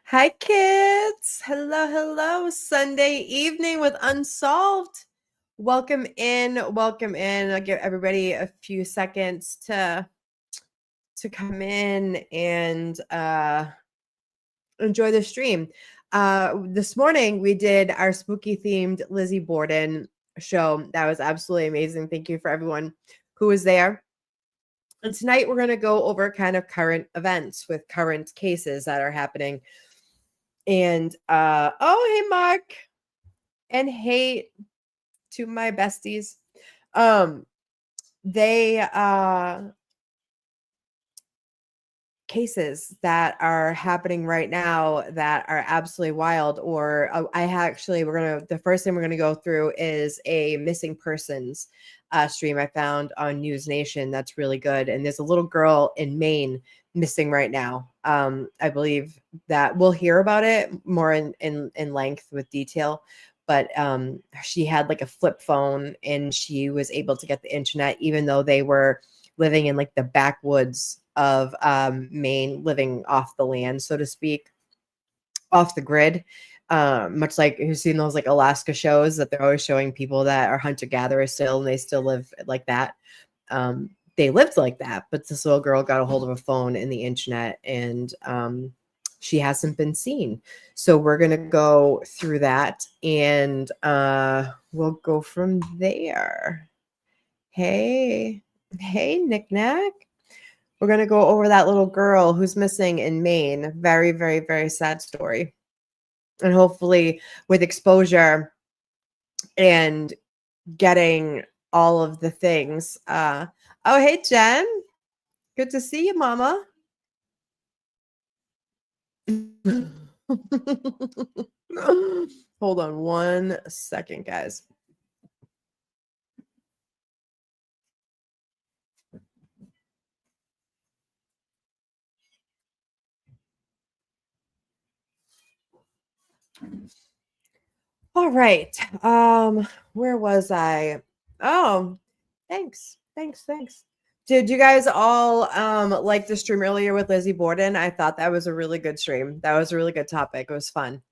Hi, kids. Hello, hello. Sunday evening with Unsolved. Welcome in. Welcome in. I'll give everybody a few seconds to come in and enjoy the stream. This morning we did our spooky themed Lizzie Borden show. That was absolutely amazing. Thank you for everyone who was there. And tonight we're going to go over kind of current events with current cases that are happening. And oh, hey Mark, and hey to my besties. They cases that are happening right now that are absolutely wild. Or the first thing we're gonna go through is a missing persons stream I found on News Nation. That's really good. And there's a little girl in Maine missing right now. I believe that we'll hear about it more in length with detail. But she had like a flip phone and she was able to get the internet, even though they were living in like the backwoods of Maine, living off the land, so to speak, off the grid. Much like you've seen those like Alaska shows that they're always showing people that are hunter gatherers still, and they still live like that. They lived like that, but this little girl got a hold of a phone and the internet, and she hasn't been seen. So we're gonna go through that, and we'll go from there. Hey, Knick-Knack. We're going to go over that little girl who's missing in Maine. Very, very, very sad story. And hopefully with exposure and getting all of the things. Oh, hey, Jen. Good to see you, Mama. Hold on one second, guys. All right. Where was I? Oh, thanks. Did you guys all like the stream earlier with Lizzie Borden? I thought that was a really good stream. That was a really good topic. It was fun.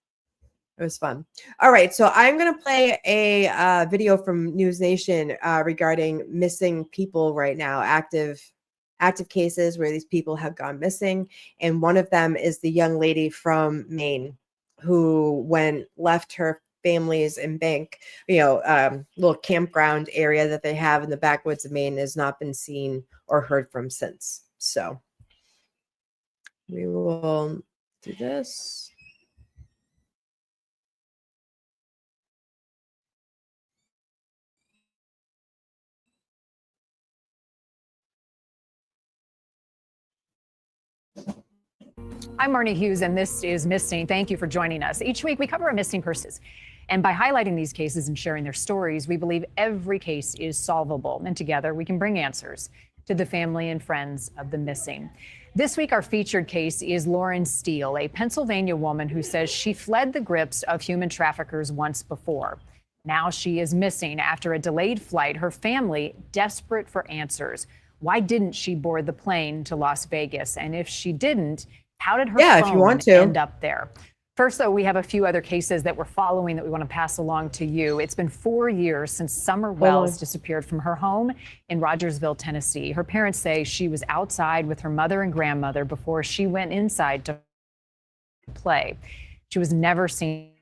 All right, so I'm going to play a video from News Nation regarding missing people right now, active cases where these people have gone missing, and one of them is the young lady from Maine who, when left her family's in bank, little campground area that they have in the backwoods of Maine, has not been seen or heard from since. So we will do this. I'm Marnie Hughes, and this is Missing. Thank you for joining us. Each week, we cover a missing persons. And by highlighting these cases and sharing their stories, we believe every case is solvable. And together, we can bring answers to the family and friends of the missing. This week, our featured case is Lauren Steele, a Pennsylvania woman who says she fled the grips of human traffickers once before. Now she is missing after a delayed flight. Her family desperate for answers. Why didn't she board the plane to Las Vegas? And if she didn't, how did her phone end up there? First, though, we have a few other cases that we're following that we want to pass along to you. It's been 4 years since Summer Wells disappeared from her home in Rogersville, Tennessee. Her parents say she was outside with her mother and grandmother before she went inside to play. She was never seen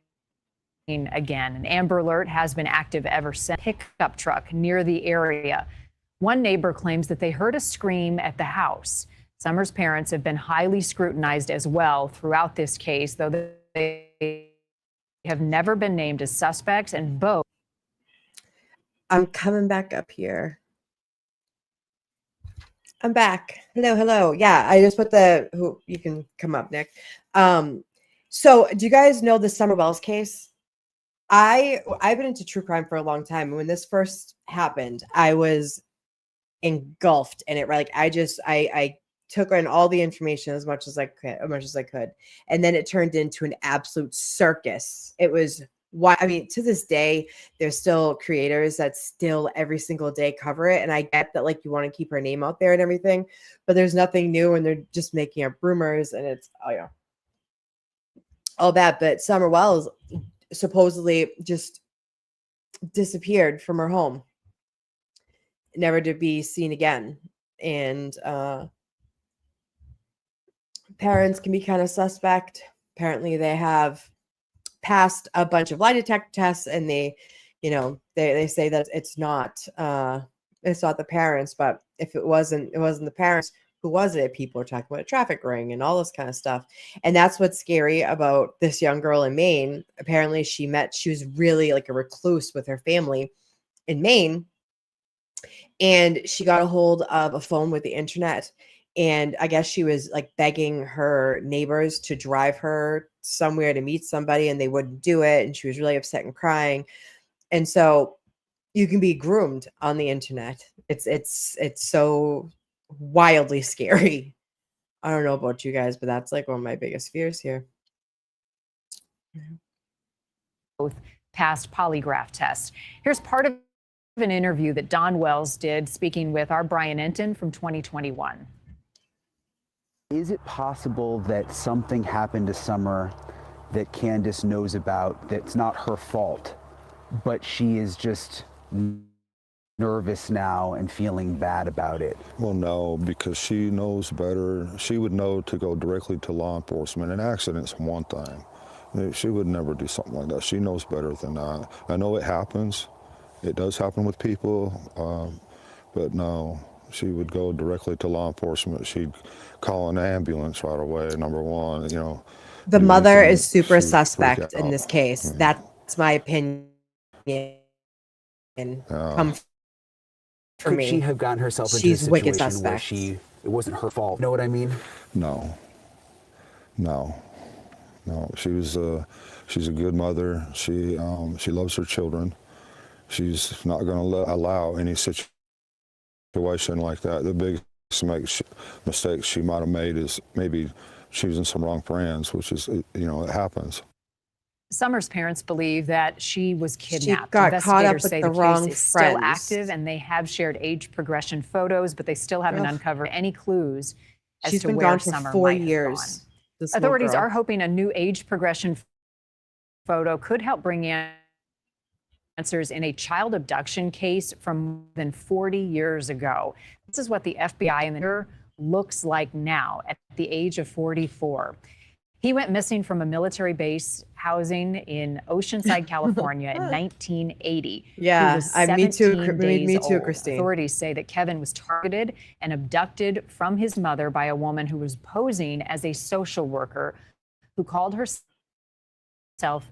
again. An Amber Alert has been active ever since. Pickup truck near the area. One neighbor claims that they heard a scream at the house. Summer's parents have been highly scrutinized as well throughout this case, though they have never been named as suspects, and both. I'm coming back up here. I'm back. Hello. Yeah, I just put you can come up, Nick. So do you guys know the Summer Wells case? I've been into true crime for a long time. When this first happened, I was engulfed in it, right? Like I took in all the information as much as I could. And then it turned into an absolute circus. It was why, I mean, to this day, there's still creators that still every single day cover it. And I get that, like, you want to keep her name out there and everything, but there's nothing new and they're just making up rumors and it's, oh yeah, all that. But Summer Wells supposedly just disappeared from her home, never to be seen again. And parents can be kind of suspect. Apparently they have passed a bunch of lie detector tests and they, you know, they say that it's not the parents, but if it wasn't the parents, who was it? People are talking about a traffic ring and all this kind of stuff. And that's what's scary about this young girl in Maine. Apparently she was really like a recluse with her family in Maine, and she got a hold of a phone with the internet, and I guess she was like begging her neighbors to drive her somewhere to meet somebody and they wouldn't do it, and she was really upset and crying. And so you can be groomed on the internet. It's so wildly scary. I don't know about you guys, but that's like one of my biggest fears here. Both passed polygraph tests. Here's part of an interview that Don Wells did speaking with our Brian Enton from 2021. Is it possible that something happened to Summer that Candace knows about that's not her fault, but she is just nervous now and feeling bad about it? Well, no, because she knows better. She would know to go directly to law enforcement. An accident's one thing. She would never do something like that. She knows better than that. I know it happens. It does happen with people, but no, she would go directly to law enforcement. She'd call an ambulance right away, number one, you know. The mother is super suspect in this case. That's my opinion. Come for me. Could she have gotten herself into She's a wicked situation where suspect. it wasn't her fault? You know what I mean? No. She's a good mother. She loves her children. She's not going to allow any situation like that. The biggest mistake she might have made is maybe choosing some wrong friends, which is, you know, it happens. Summer's parents believe that she was kidnapped. She got caught up with say the case wrong is still friends. active, and they have shared age progression photos, but they still haven't uncovered any clues as She's to been where gone for Summer 4 might have years. gone. Authorities are hoping a new age progression photo could help bring answers in a child abduction case from more than 40 years ago. This is what the FBI and the looks like now at the age of 44. He went missing from a military base housing in Oceanside, California in 1980. Yeah, he was 17 me too, old. Christine. Authorities say that Kevin was targeted and abducted from his mother by a woman who was posing as a social worker who called herself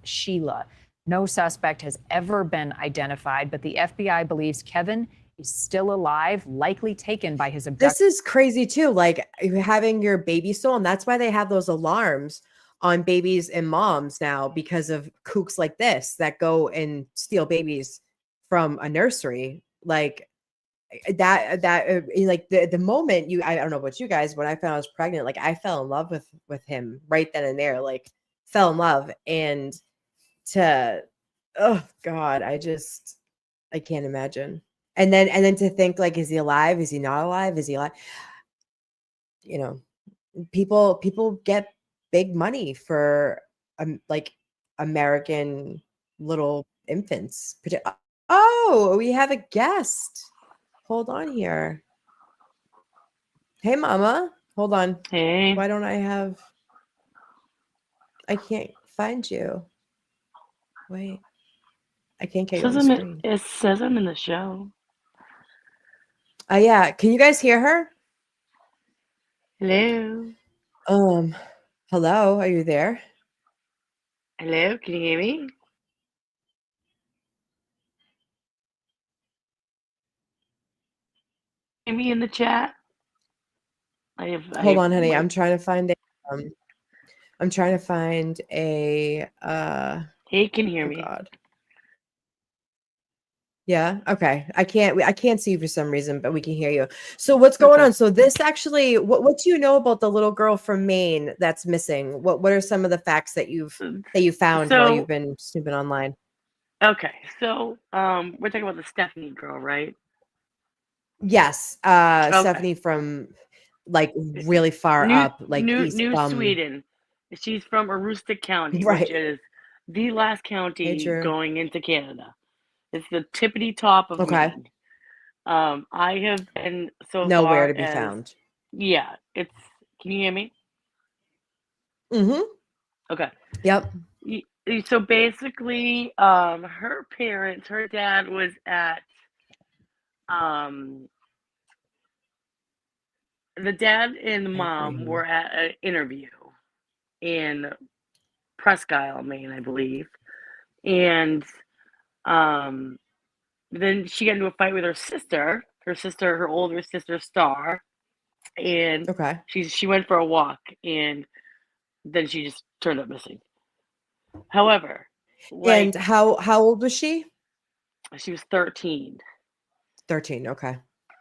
Sheila. No suspect has ever been identified, but the FBI believes Kevin is still alive, likely taken by his abductor. This is crazy too, like having your baby stolen. That's why they have those alarms on babies and moms now, because of kooks like this that go and steal babies from a nursery. Like that like the moment I don't know about you guys, when I found I was pregnant, like I fell in love with him right then and there, like fell in love. And oh God, I can't imagine. And then to think, like, is he alive? Is he not alive? Is he alive? You know, people get big money for like American little infants. Oh, we have a guest. Hold on here. Hey, Mama. Hold on. Hey. Why don't I can't find you. Wait. I can't get you on the screen. It says I'm in the show. Yeah. Can you guys hear her? Hello. Hello. Are you there? Hello. Can you hear me? Hear me in the chat? Hold on, honey. I'm trying to find a Hey, can you hear me? God. Yeah. Okay. I can't see you for some reason, but we can hear you. So what's going Okay. on? So this actually, what do you know about the little girl from Maine that's missing? What are some of the facts that you found while you've So, been snooping online? okay. So, we're talking about the Stephanie girl, right? Yes. Okay. Stephanie from like really far New up, like New east. New Sweden. She's from Aroostook County, which Right. is the last county Major. going into Canada. It's the tippity top of Okay. Maine. I have been so Nowhere far to be as found. yeah, it's can you hear me? Mm-hmm. Okay. Yep. So basically, her parents, her dad was at um the dad and the mom Every were at an interview in Presque Isle, Maine, I believe. And um then she got into a fight with her older sister Star, and okay. she went for a walk and then she just turned up missing. However, And like how old was she? she was 13. 13. Okay.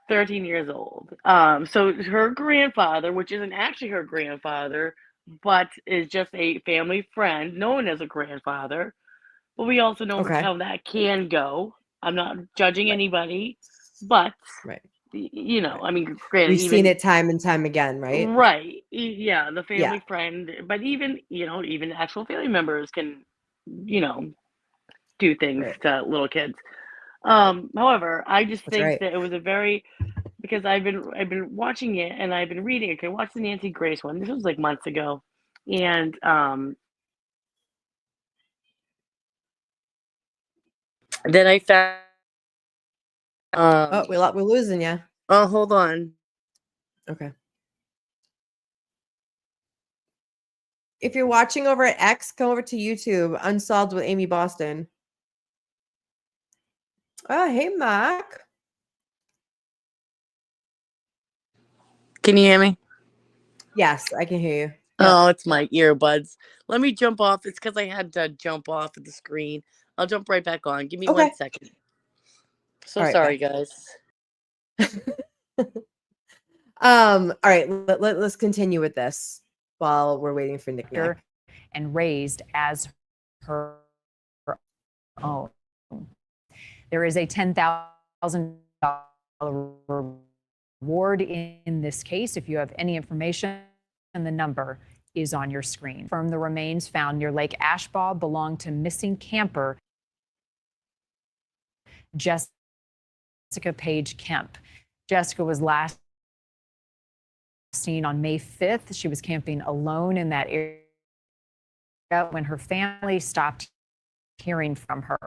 13 years old. So her grandfather, which isn't actually her grandfather, but is just a family friend known as a grandfather. But we also know Okay. how that can go. I'm not judging Right. anybody, but Right. Right. I mean, granted, We've seen even it time and time again, right? right, yeah, the Yeah. family friend, but even even actual family members can, you know, do things Right. to little kids. However, I just That's think right. that it was a very because I've been watching it and I've been reading it. I watched the Nancy Grace one. This was like months ago, and then I found Oh, we're losing you. oh, hold on. Okay. If you're watching over at X, come over to YouTube. Unsolved with Amy Boston. Oh, hey, Mark. Can you hear me? Yes, I can hear you. Yep. Oh, it's my earbuds. Let me jump off. It's because I had to jump off of the screen. I'll jump right back on. Give me Okay. 1 second. So All right. sorry, Bye. guys. All right. Let's continue with this while we're waiting for Nick Nack. And raised as her own. There is a $10,000 reward in this case. If you have any information, and the number is on your screen. From the remains found near Lake Ashbaugh belong to missing camper Jessica Page Kemp. Jessica was last seen on May 5th. She was camping alone in that area when her family stopped hearing from her.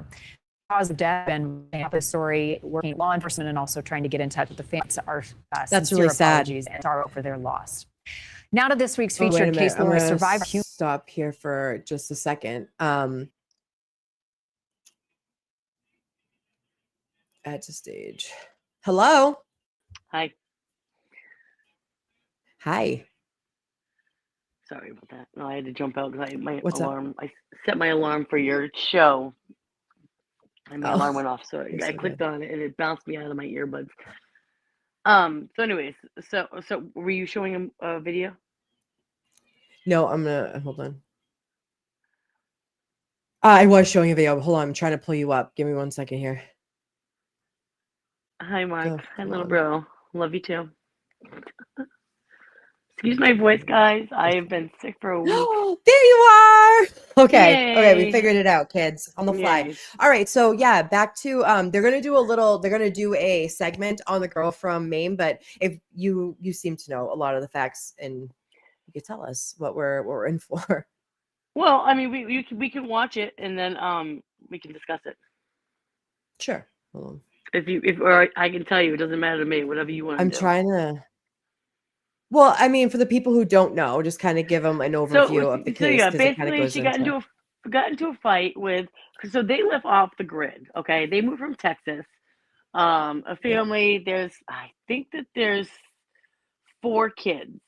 Cause of death and this story, working with law enforcement and also trying to get in touch with the families. Our That's sincere really sad. apologies and sorrow for their loss. Now to this week's Oh, wait a featured minute. case, I'm Laura. gonna Survivor. stop here for just a second. Add to stage. Hello. Hi. Hi. Sorry about that. No, I had to jump out because my What's up? alarm. I set my alarm for your show, and my alarm Oh, went off. So you're I so clicked good. on it, and it bounced me out of my earbuds. So anyways, so were you showing him a video? No, I'm gonna hold on. I was showing a video. Hold on, I'm trying to pull you up. Give me 1 second here. Hi, Mark. Oh, Hi, come little on. bro. Love you too. Excuse my voice, guys. I have been sick for a week. There you are. Okay, we Yay! figured it out, kids, on the fly. Yay! All right, so yeah, back to they're gonna do a segment on the girl from Maine, but if you seem to know a lot of the facts and you could tell us what we're in for. Well, I mean, we can watch it and then we can discuss it. Sure. Hold on. Or I can tell you, it doesn't matter to me. Whatever you want to I'm do. trying to. Well, I mean, for the people who don't know, just kind of give them an overview of the case yeah, because it kind of basically, goes she got into. into a fight with. So they live off the grid. Okay, they moved from Texas. A Yeah. family. I think that there's 4 kids,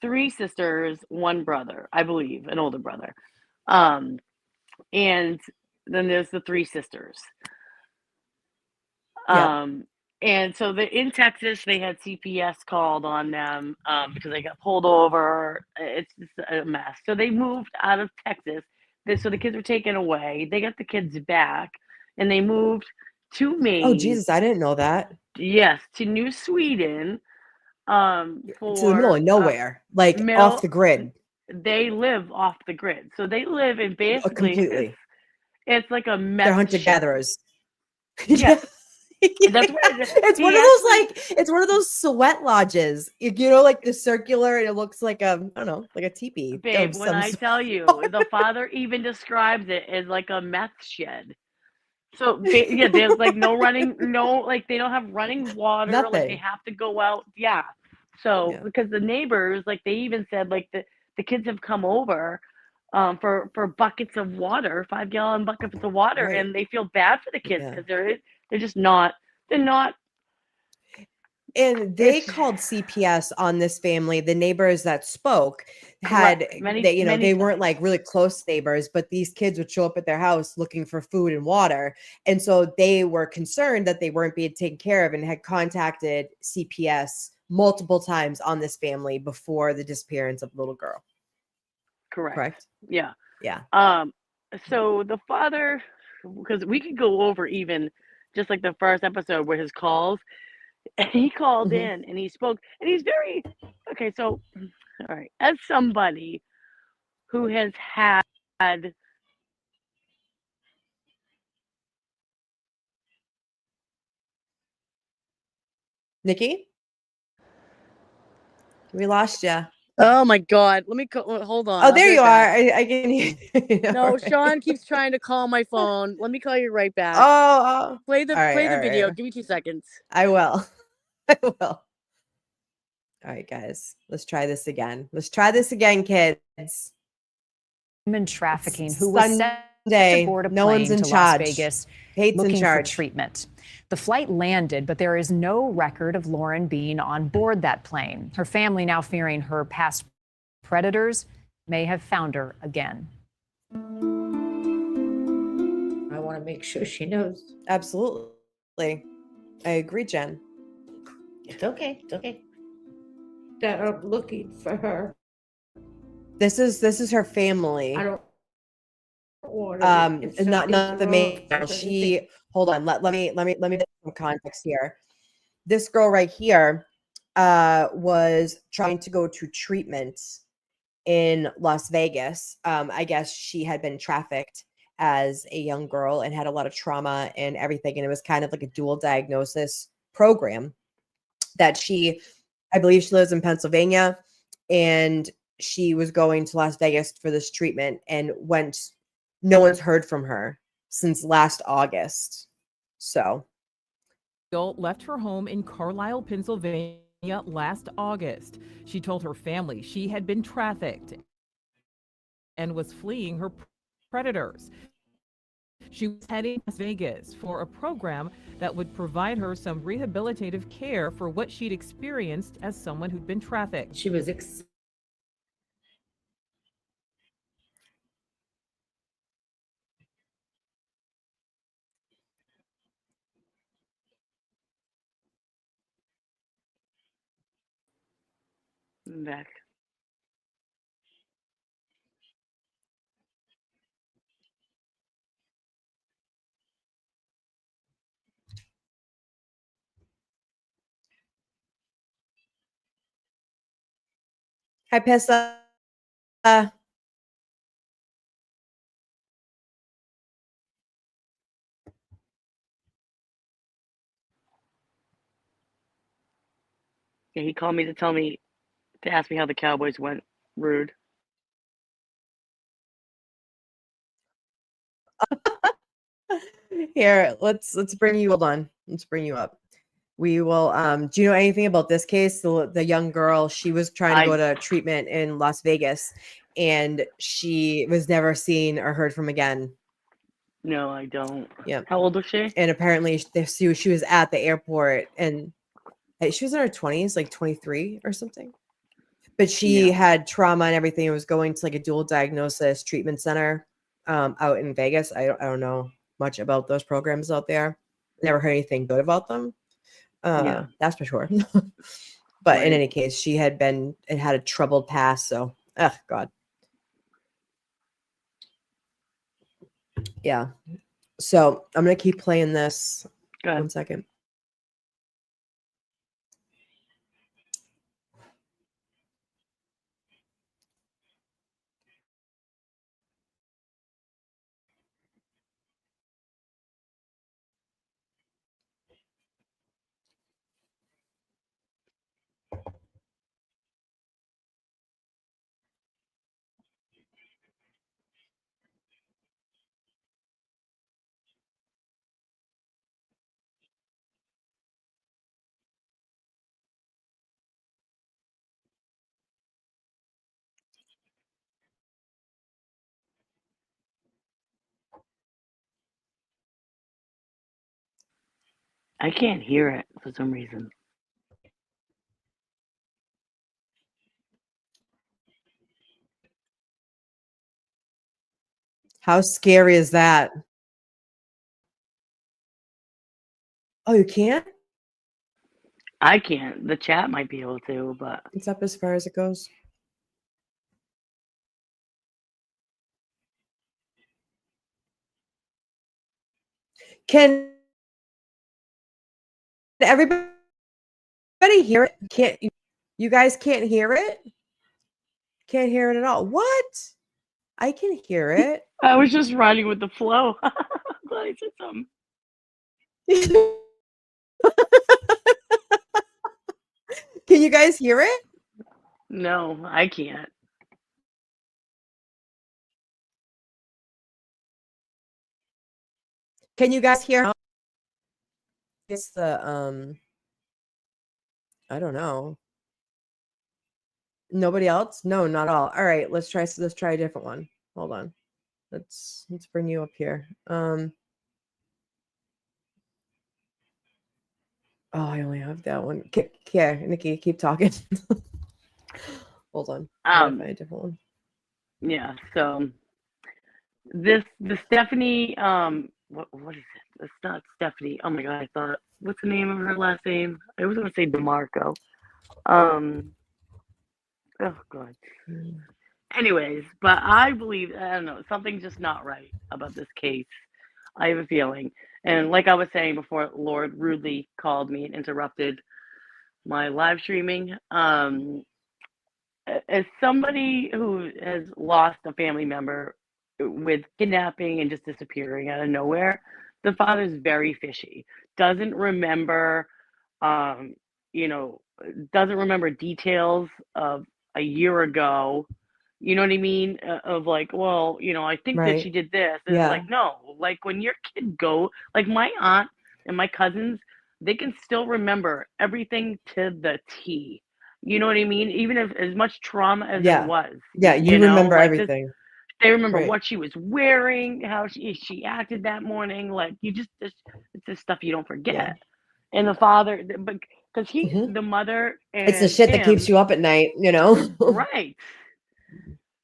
3 sisters, 1 brother. I believe an older brother. And then there's the 3 sisters. Yeah. And so in Texas, they had CPS called on them because they got pulled over. It's just a mess. So they moved out of Texas. So the kids were taken away. They got the kids back, and they moved to Oh, Maine. Jesus, I didn't know that. Yes, to New Sweden. To the middle For of nowhere, like off middle. the grid, They live off the grid, so they live in basically completely. it's like a They're meth hunter shed. gatherers. Yeah. Yes, that's what It's one he of those actually. like it's one of those sweat lodges. You know, like the circular, and it looks like I don't know, like a teepee Babe, of when some I sort. tell you, the father even describes it as like a meth shed. So yeah, there's like no running, no like they don't have running water. Like they Nothing. have to go out. Yeah. So Yeah. because the neighbors, like they even said, like the kids have come over, for buckets of water, 5 gallon buckets of water, Right. and they feel bad for the kids Yeah. because they're just not. They're not. And they It's called CPS on this family. The neighbors that spoke had correct. Many they weren't times. like really close neighbors, but these kids would show up at their house looking for food and water. And so they were concerned that they weren't being taken care of and had contacted CPS multiple times on this family before the disappearance of the little girl. Correct. Correct? Yeah. Yeah. So the father, because we could go over even just like the first episode where his calls, and he called Mhm. in and he spoke, and he's very okay. So, all right, as somebody who has had, Nikki, we lost you. oh my God, let me hold on. Oh, I'll there be you right are. back. I can hear you. No, All right. Sean keeps trying to call my phone. Let me call you right back. Oh, Play the all right, play all the right, all video. right. Give me 2 seconds. I will. I will. All right, guys. Let's try this again. Let's try this again, kids. Human trafficking who was Sunday. set to board a No one's plane in to Las charge. Vegas Kate's in looking for charge. treatment. The flight landed, but there is no record of Lauren being on board that plane. Her family now fearing her past predators may have found her again. I want to make sure she knows. Absolutely. I agree, Jen. It's okay. It's okay. That I'm looking for her. This is her family. I don't want to. If Not something's the wrong, main girl. if She anything- hold on. Let me get some context here. This girl right here was trying to go to treatment in Las Vegas. I guess she had been trafficked as a young girl and had a lot of trauma and everything. And it was kind of like a dual diagnosis program that I believe she lives in Pennsylvania, and she was going to Las Vegas for this treatment and no one's heard from her since last August. So Left her home in Carlisle, Pennsylvania last August. She told her family she had been trafficked and was fleeing her predators. She was heading to Las Vegas for a program that would provide her some rehabilitative care for what she'd experienced as someone who'd been trafficked. She was I'm back. hi, Pissa. Yeah, he called me to ask me how the Cowboys went. Rude. Here, let's bring you hold on. Let's bring you up. We will do you know anything about this case? The young girl, she was trying to go to treatment in Las Vegas and she was never seen or heard from again. No, I don't. Yeah. How old was she? And apparently she was at the airport and she was in her 20s, like 23 or something. But she had trauma and everything and was going to like a dual diagnosis treatment center out in Vegas. I don't know much about those programs out there. Never heard anything good about them. Yeah. That's for sure. But in Right. any case, she had a troubled past. So, oh God. Yeah. So I'm going to keep playing this. Go ahead. 1 second. I can't hear it for some reason. How scary is that? Oh, you can't? I can't. The chat might be able to, but It's up as far as it goes. Can everybody hear it? Can't you guys can't hear it? Can't hear it at all. What? I can hear it. I was just riding with the flow. I'm glad I said something. Can you guys hear it? No, I can't. Can you guys hear? It's the I don't know. Nobody else? No, not all. All right, let's try a different one. Hold on. Let's bring you up here. Oh, I only have that one. Yeah, Nikki, keep talking. Hold on. I gotta find a different one. Yeah, so the Stephanie, what is it? It's not Stephanie. Oh my God, I thought, what's the name of her last name? I was gonna say DeMarco. Oh God. Anyways, but I believe, I don't know, something's just not right about this case. I have a feeling. And like I was saying before, Lord rudely called me and interrupted my live streaming. As somebody who has lost a family member with kidnapping and just disappearing out of nowhere, the father's very fishy. Doesn't remember, um, you know, doesn't remember details of a year ago. You know what I mean? Of like, well, I think that she Right. did this. And it's Yeah. like, no, like when your kid like my aunt and my cousins, they can still remember everything to the T. You know what I mean? Even if as much trauma as it Yeah. was, Yeah, you remember like this, everything. they remember Right. what she was wearing, how she acted that morning. Like it's just stuff you don't forget. Yeah. And the father, but because Mhm. the mother It's the and shit that keeps him, you up at night, you know? right?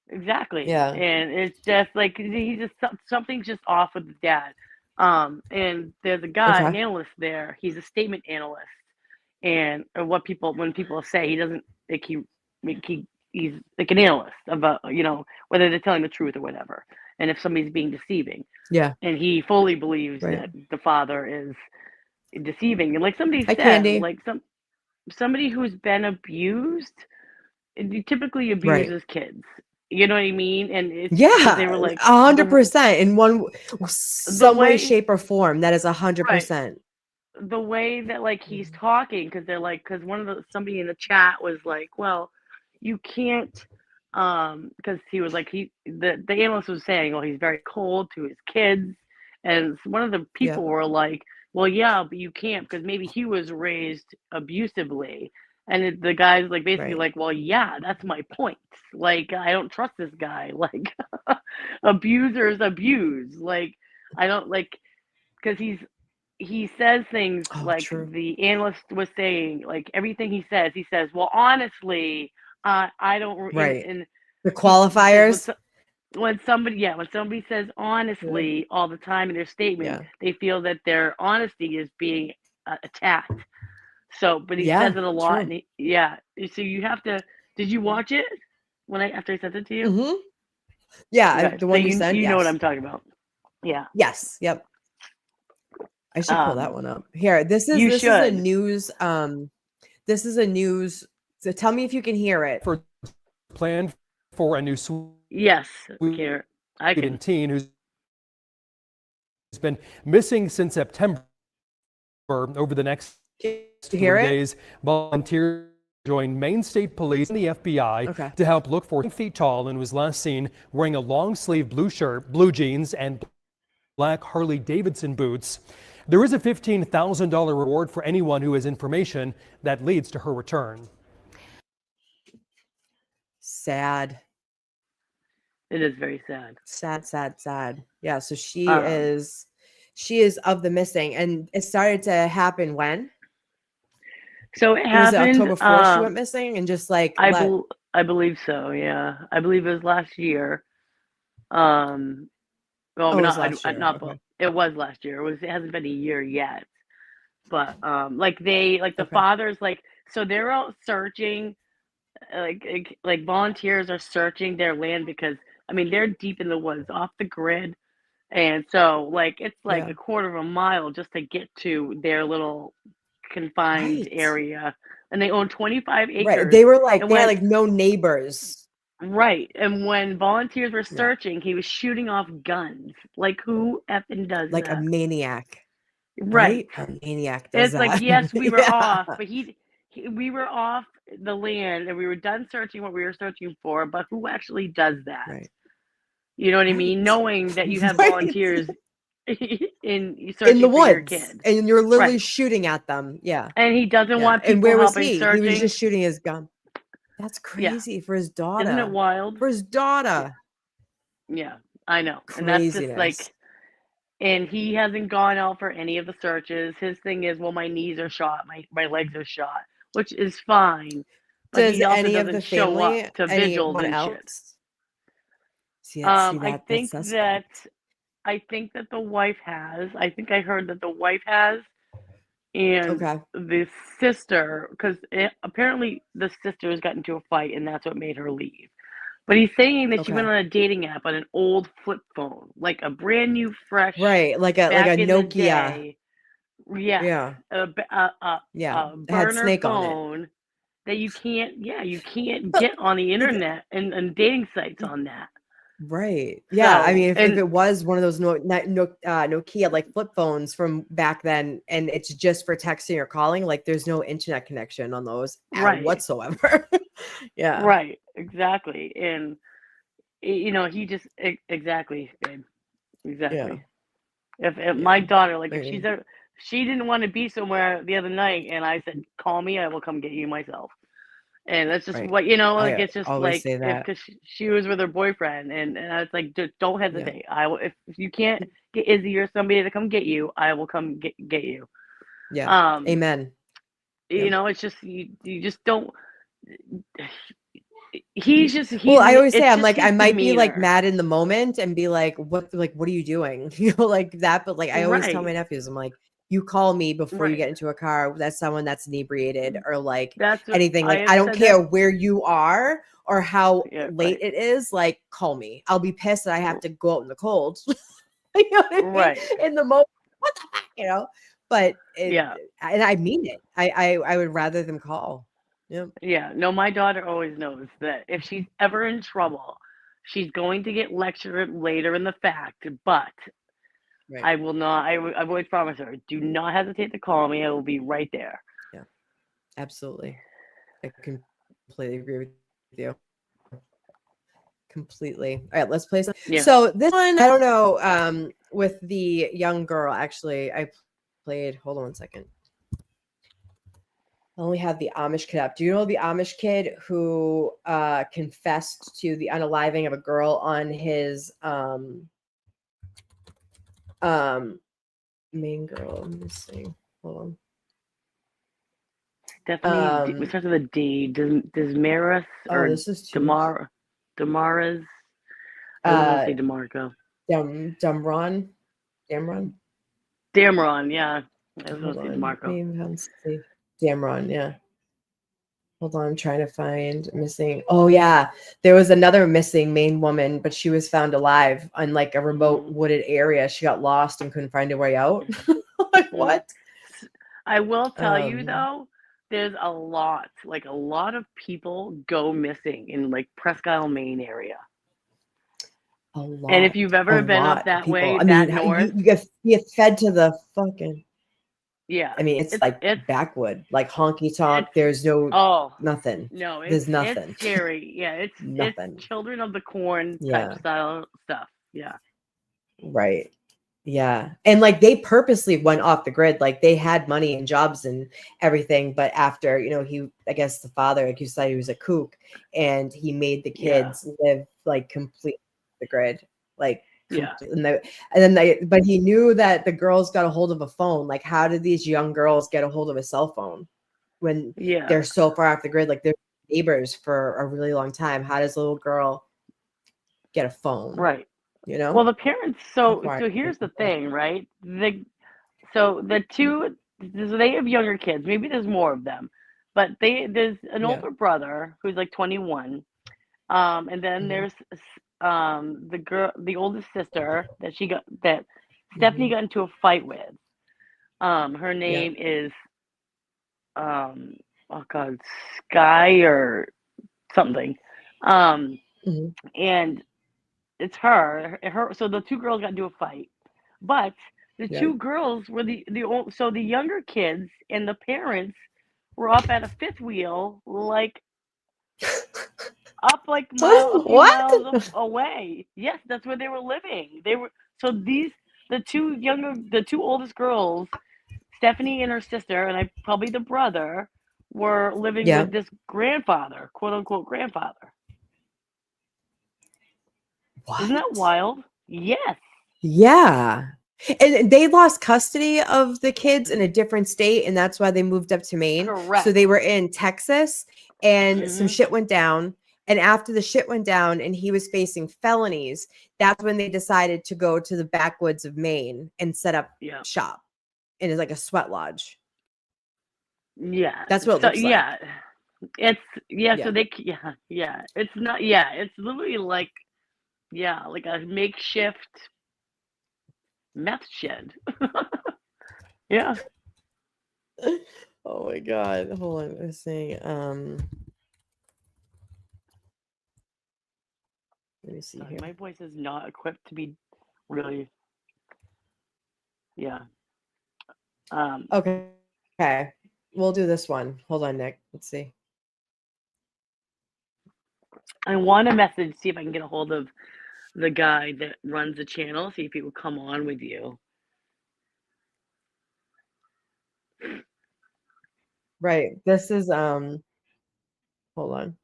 Exactly. Yeah. And it's just like he's just something's just off with the dad. And there's a guy, an Okay. analyst there. He's a statement analyst, and when people say he doesn't like he's like an analyst about whether they're telling the truth or whatever, and if somebody's being deceiving. Yeah. And he fully believes Right. that the father is deceiving. And like somebody Hi, said, Candy. like somebody who's been abused, typically Right. abuses kids. You know what I mean? And it's because they Yeah, were like 100% in the some way, way, shape, or form. That is right, 100%. the way that like he's talking, because they're like, because somebody in the chat was like, well, you can't, because he was like the analyst was saying, well, he's very cold to his kids, and one of the Yeah. people were like, well, yeah, but you can't because maybe he was raised abusively. And the guy's like basically Right. like, well, yeah, that's my point. Like, I don't trust this guy. Like, abusers abuse. Like, I don't like because he says things Oh, like true. the analyst was saying, like everything he says, well, honestly, I don't, Right. and The he says, qualifiers. when somebody says honestly all the time in their statement, Yeah. they feel that their honesty is being attacked. So, but he says Yeah. it a lot, True. and so you have to. Did you watch it after I sent it to you? Mm-hmm. Yeah. Okay, The so one you sent. you know what Yes. I'm talking about. Yeah. Yes. Yep. I should pull that one up. Here. This You is a should. news. This is a news. So tell me if you can hear it. For plan for a new Yes, I can. Sweden teen who's been missing since September. Over the next Can you 3 hear it? days, volunteers joined Maine State Police and the FBI to help look for 10 feet tall and was last seen wearing a long sleeve blue shirt, blue jeans, and black Harley Davidson boots. There is a $15,000 reward for anyone who has information that leads to her return. Sad. It is very sad. Sad. Yeah. So she is of the missing, and it started to happen when? So it Was it happened. October 4th she went missing and just like I believe so. Yeah, I believe it was last year. Well, Oh, it was not last year. not Okay. it was last year. It hasn't been a year yet. But the Okay. fathers, so they're out searching, like volunteers are searching their land because I mean they're deep in the woods off the grid, and so it's like Yeah. a quarter of a mile just to get to their little confined Right. area, and they own 25 Right. acres. They were like And they had when like no neighbors. right, and when volunteers were Yeah. searching, he was shooting off guns. Like who effing does Like a that? maniac. Right. Right? A maniac does It's like, that. yes, we were Yeah. off, but we were off the land and we were done searching what we were searching for, but who actually does that? Right. You know what I mean? Right. Knowing that you have Right. volunteers in In searching the for your woods. kid. And you're literally Right. shooting at them. Yeah. And he doesn't Yeah. want And people where was helping he? searching. He was just shooting his gun. That's Yeah. crazy for his daughter. Isn't it wild? For his daughter. Yeah, I know. And that's just Craziness. and he hasn't gone out for any of the searches. His thing is, well, my knees are shot, my legs are shot, which is fine. But Does he also any of the doesn't show family, up to vigils anyone and shit. else? See that? I That's think suspect. that the wife has. I think I heard that the wife has, and Okay. the sister, because apparently the sisters got into a fight, and that's what made her leave. But he's saying that she went Okay. on a dating app on an old flip phone, like a brand new, fresh, Right. Like a back in the Nokia. day. Yes, Yeah. a Yeah. It had burner Snake on it. phone that you can't get on the internet and dating sites on that. Right. Yeah. I So, mean, if and it was one of those Nokia like flip phones from back then, and it's just for texting or calling, like there's no internet connection on those right, whatsoever. Yeah. right, exactly, and he just exactly, babe, Yeah. exactly. If Yeah. my daughter, I if mean, she didn't want to be somewhere the other night, and I said, "Call me, I will come get you myself." And that's just right. what I it's just always say if that. because she was with her boyfriend, and I was like, just don't Yeah. hesitate. I will if you can't get Izzy or somebody to come get you, I will come get you. Yeah. Amen. You Yep. know, it's just you just don't. He's just Well, I always it's say I'm just like I his might be like demeanor. mad in the moment and be like, what are you doing? Like that. But like I always tell my Right, nephews, I'm like, you call me before you right. get into a car. That's someone that's inebriated or like That's what anything. I Like have I don't said care that. where you are or how Yeah, late right, it is. Like call me. I'll be pissed that I have to go out in the cold. You know what I mean? right. In the moment, what the heck, But Yeah, and I mean it. I would rather them call. Yep. yeah. No, my daughter always knows that if she's ever in trouble, she's going to get lectured later in the fact, but Right. I will not. I always promise her, do not hesitate to call me. I will be right there. Yeah. Absolutely. I completely agree with you. Completely. All right, let's play some. Yeah. So this one, I don't know. With the young girl, actually, I played. Hold on one second. I only have the Amish kid up. Do you know the Amish kid who confessed to the unaliving of a girl on his main girl? Let me see. Hold on. Definitely. It starts with a D. Desmaris Oh, or this is too. Damaras. I was going to say DeMarco. Damron. Damron, yeah. I was going Hold to say on. DeMarco. Let's see. Damron, yeah. Hold on, I'm trying to find missing. Oh yeah, there was another missing Maine woman, but she was found alive on like a remote wooded area. She got lost and couldn't find her way out. Like what? I will tell you though, there's a lot of people go missing in like Presque Isle, Maine area. A lot. And if you've ever been up that way, I that mean, north, you get fed to the fucking. yeah. I mean, it's like backwood, like honky tonk. There's nothing. No, there's nothing. It's scary. Yeah, it's nothing. It's children of the corn type style stuff. Yeah. Right. Yeah. And like they purposely went off the grid. Like they had money and jobs and everything. But after, I guess the father, like you said, he was a kook and he made the kids live like completely off the grid. Like, but he knew that the girls got a hold of a phone. Like, how did these young girls get a hold of a cell phone when they're so far off the grid? Like they're neighbors for a really long time. How does a little girl get a phone? Right. Well, the parents. So here's the thing, right? They have younger kids. Maybe there's more of them, but there's an older brother who's like 21, and then there's the oldest sister that Stephanie got into a fight with. Her name is Sky or something, and it's her. So the two girls got into a fight, but the two girls were the younger kids and the parents were up at a fifth wheel, like up like a few miles away. Yes, that's where they were living. The two oldest girls, Stephanie and her sister, and probably the brother, were living with this grandfather, quote unquote grandfather. What? Isn't that wild? Yes. Yeah. And they lost custody of the kids in a different state, and that's why they moved up to Maine. Correct. So they were in Texas, and some shit went down. And after the shit went down and he was facing felonies, that's when they decided to go to the backwoods of Maine and set up shop. And it's like a sweat lodge. Yeah. That's what it looks like. Yeah. It's so they it's not it's literally like like a makeshift meth shed. Yeah. Oh my god. Hold on. Let's see. Let me see here. My voice is not equipped to be really. Yeah. Okay. We'll do this one. Hold on, Nick. Let's see. I want to see if I can get a hold of the guy that runs the channel, see if he will come on with you. Right. This is hold on.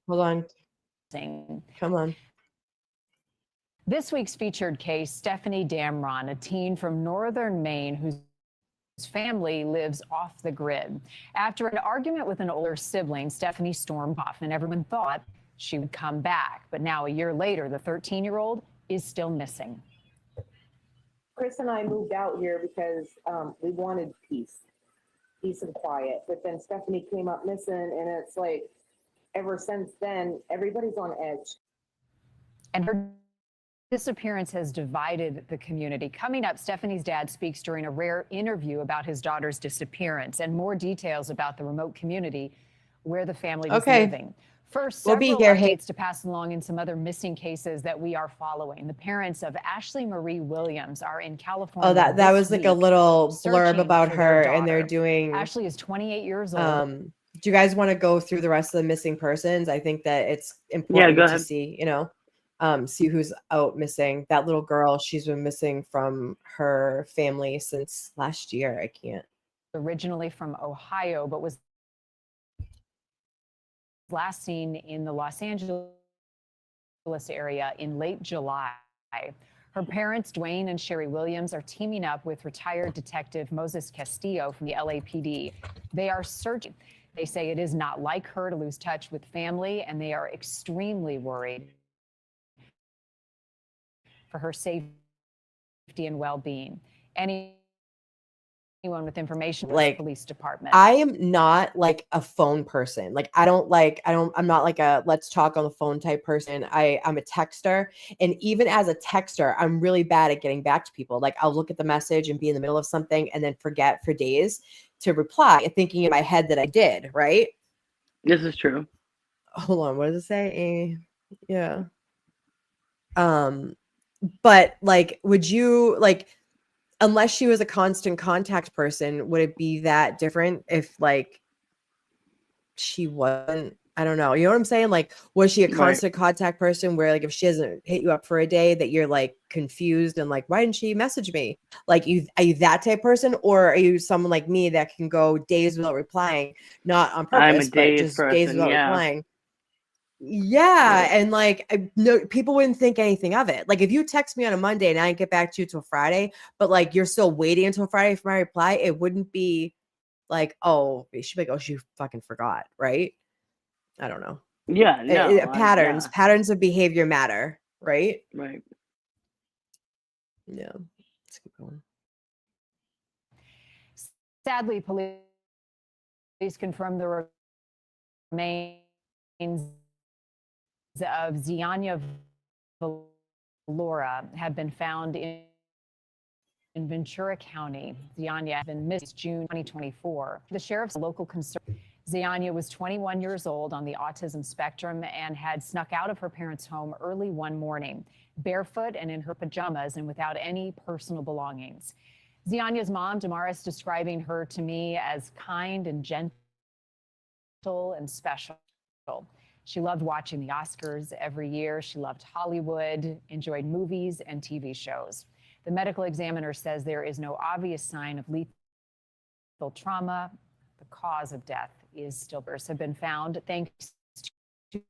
Hold on. Come on. This week's featured case, Stephanie Damron, a teen from northern Maine whose family lives off the grid. After an argument with an older sibling, Stephanie stormed off, and everyone thought she would come back. But now, a year later, the 13-year-old is still missing. Chris and I moved out here because we wanted peace and quiet. But then Stephanie came up missing, and it's like, ever since then, everybody's on edge. And her disappearance has divided the community. Coming up, Stephanie's dad speaks during a rare interview about his daughter's disappearance and more details about the remote community where the family was living. First, we'll several be here. updates to pass along in some other missing cases that we are following. The parents of Ashley Marie Williams are in California. Oh, that was like a little blurb about her, and they're doing. Ashley is 28 years old. Do you guys want to go through the rest of the missing persons? I think that it's important to see, see who's out missing. That little girl, she's been missing from her family since last year. I can't. Originally from Ohio, but was last seen in the Los Angeles area in late July. Her parents, Dwayne and Sherry Williams, are teaming up with retired detective Moses Castillo from the LAPD. They are searching. They say it is not like her to lose touch with family, and they are extremely worried for her safety and well-being. Anyone with information, like police department. I am not like a phone person. Like I'm not like a let's talk on the phone type person. I'm a texter. And even as a texter, I'm really bad at getting back to people. Like I'll look at the message and be in the middle of something and then forget for days to reply, thinking in my head that I did, right? This is true. Hold on, what does it say? Yeah. But like, would you like, unless she was a constant contact person, would it be that different if like she wasn't? I don't know. You know what I'm saying? Like, was she a constant contact person where like if she doesn't hit you up for a day that you're like confused and like, why didn't she message me? Like, are you that type of person, or are you someone like me that can go days without replying, not on I'm a purpose, but just days person, without replying? Yeah, and like no, people wouldn't think anything of it. Like if you text me on a Monday and I didn't get back to you till Friday, but like you're still waiting until Friday for my reply, it wouldn't be like, oh, she'd be like, oh, she fucking forgot, right? I don't know. Yeah, no. Patterns of behavior matter, right? Right. Yeah. Let's keep going. Sadly, police confirmed the remains of Ziania Valora have been found in Ventura County. Ziania had been missed June 2024. The sheriff's local concern. Ziania was 21 years old on the autism spectrum and had snuck out of her parents' home early one morning, barefoot and in her pajamas and without any personal belongings. Ziania's mom, Damaris, describing her to me as kind and gentle and special. She loved watching the Oscars every year. She loved Hollywood, enjoyed movies and TV shows. The medical examiner says there is no obvious sign of lethal trauma. The cause of death is stillbirths have been found thanks to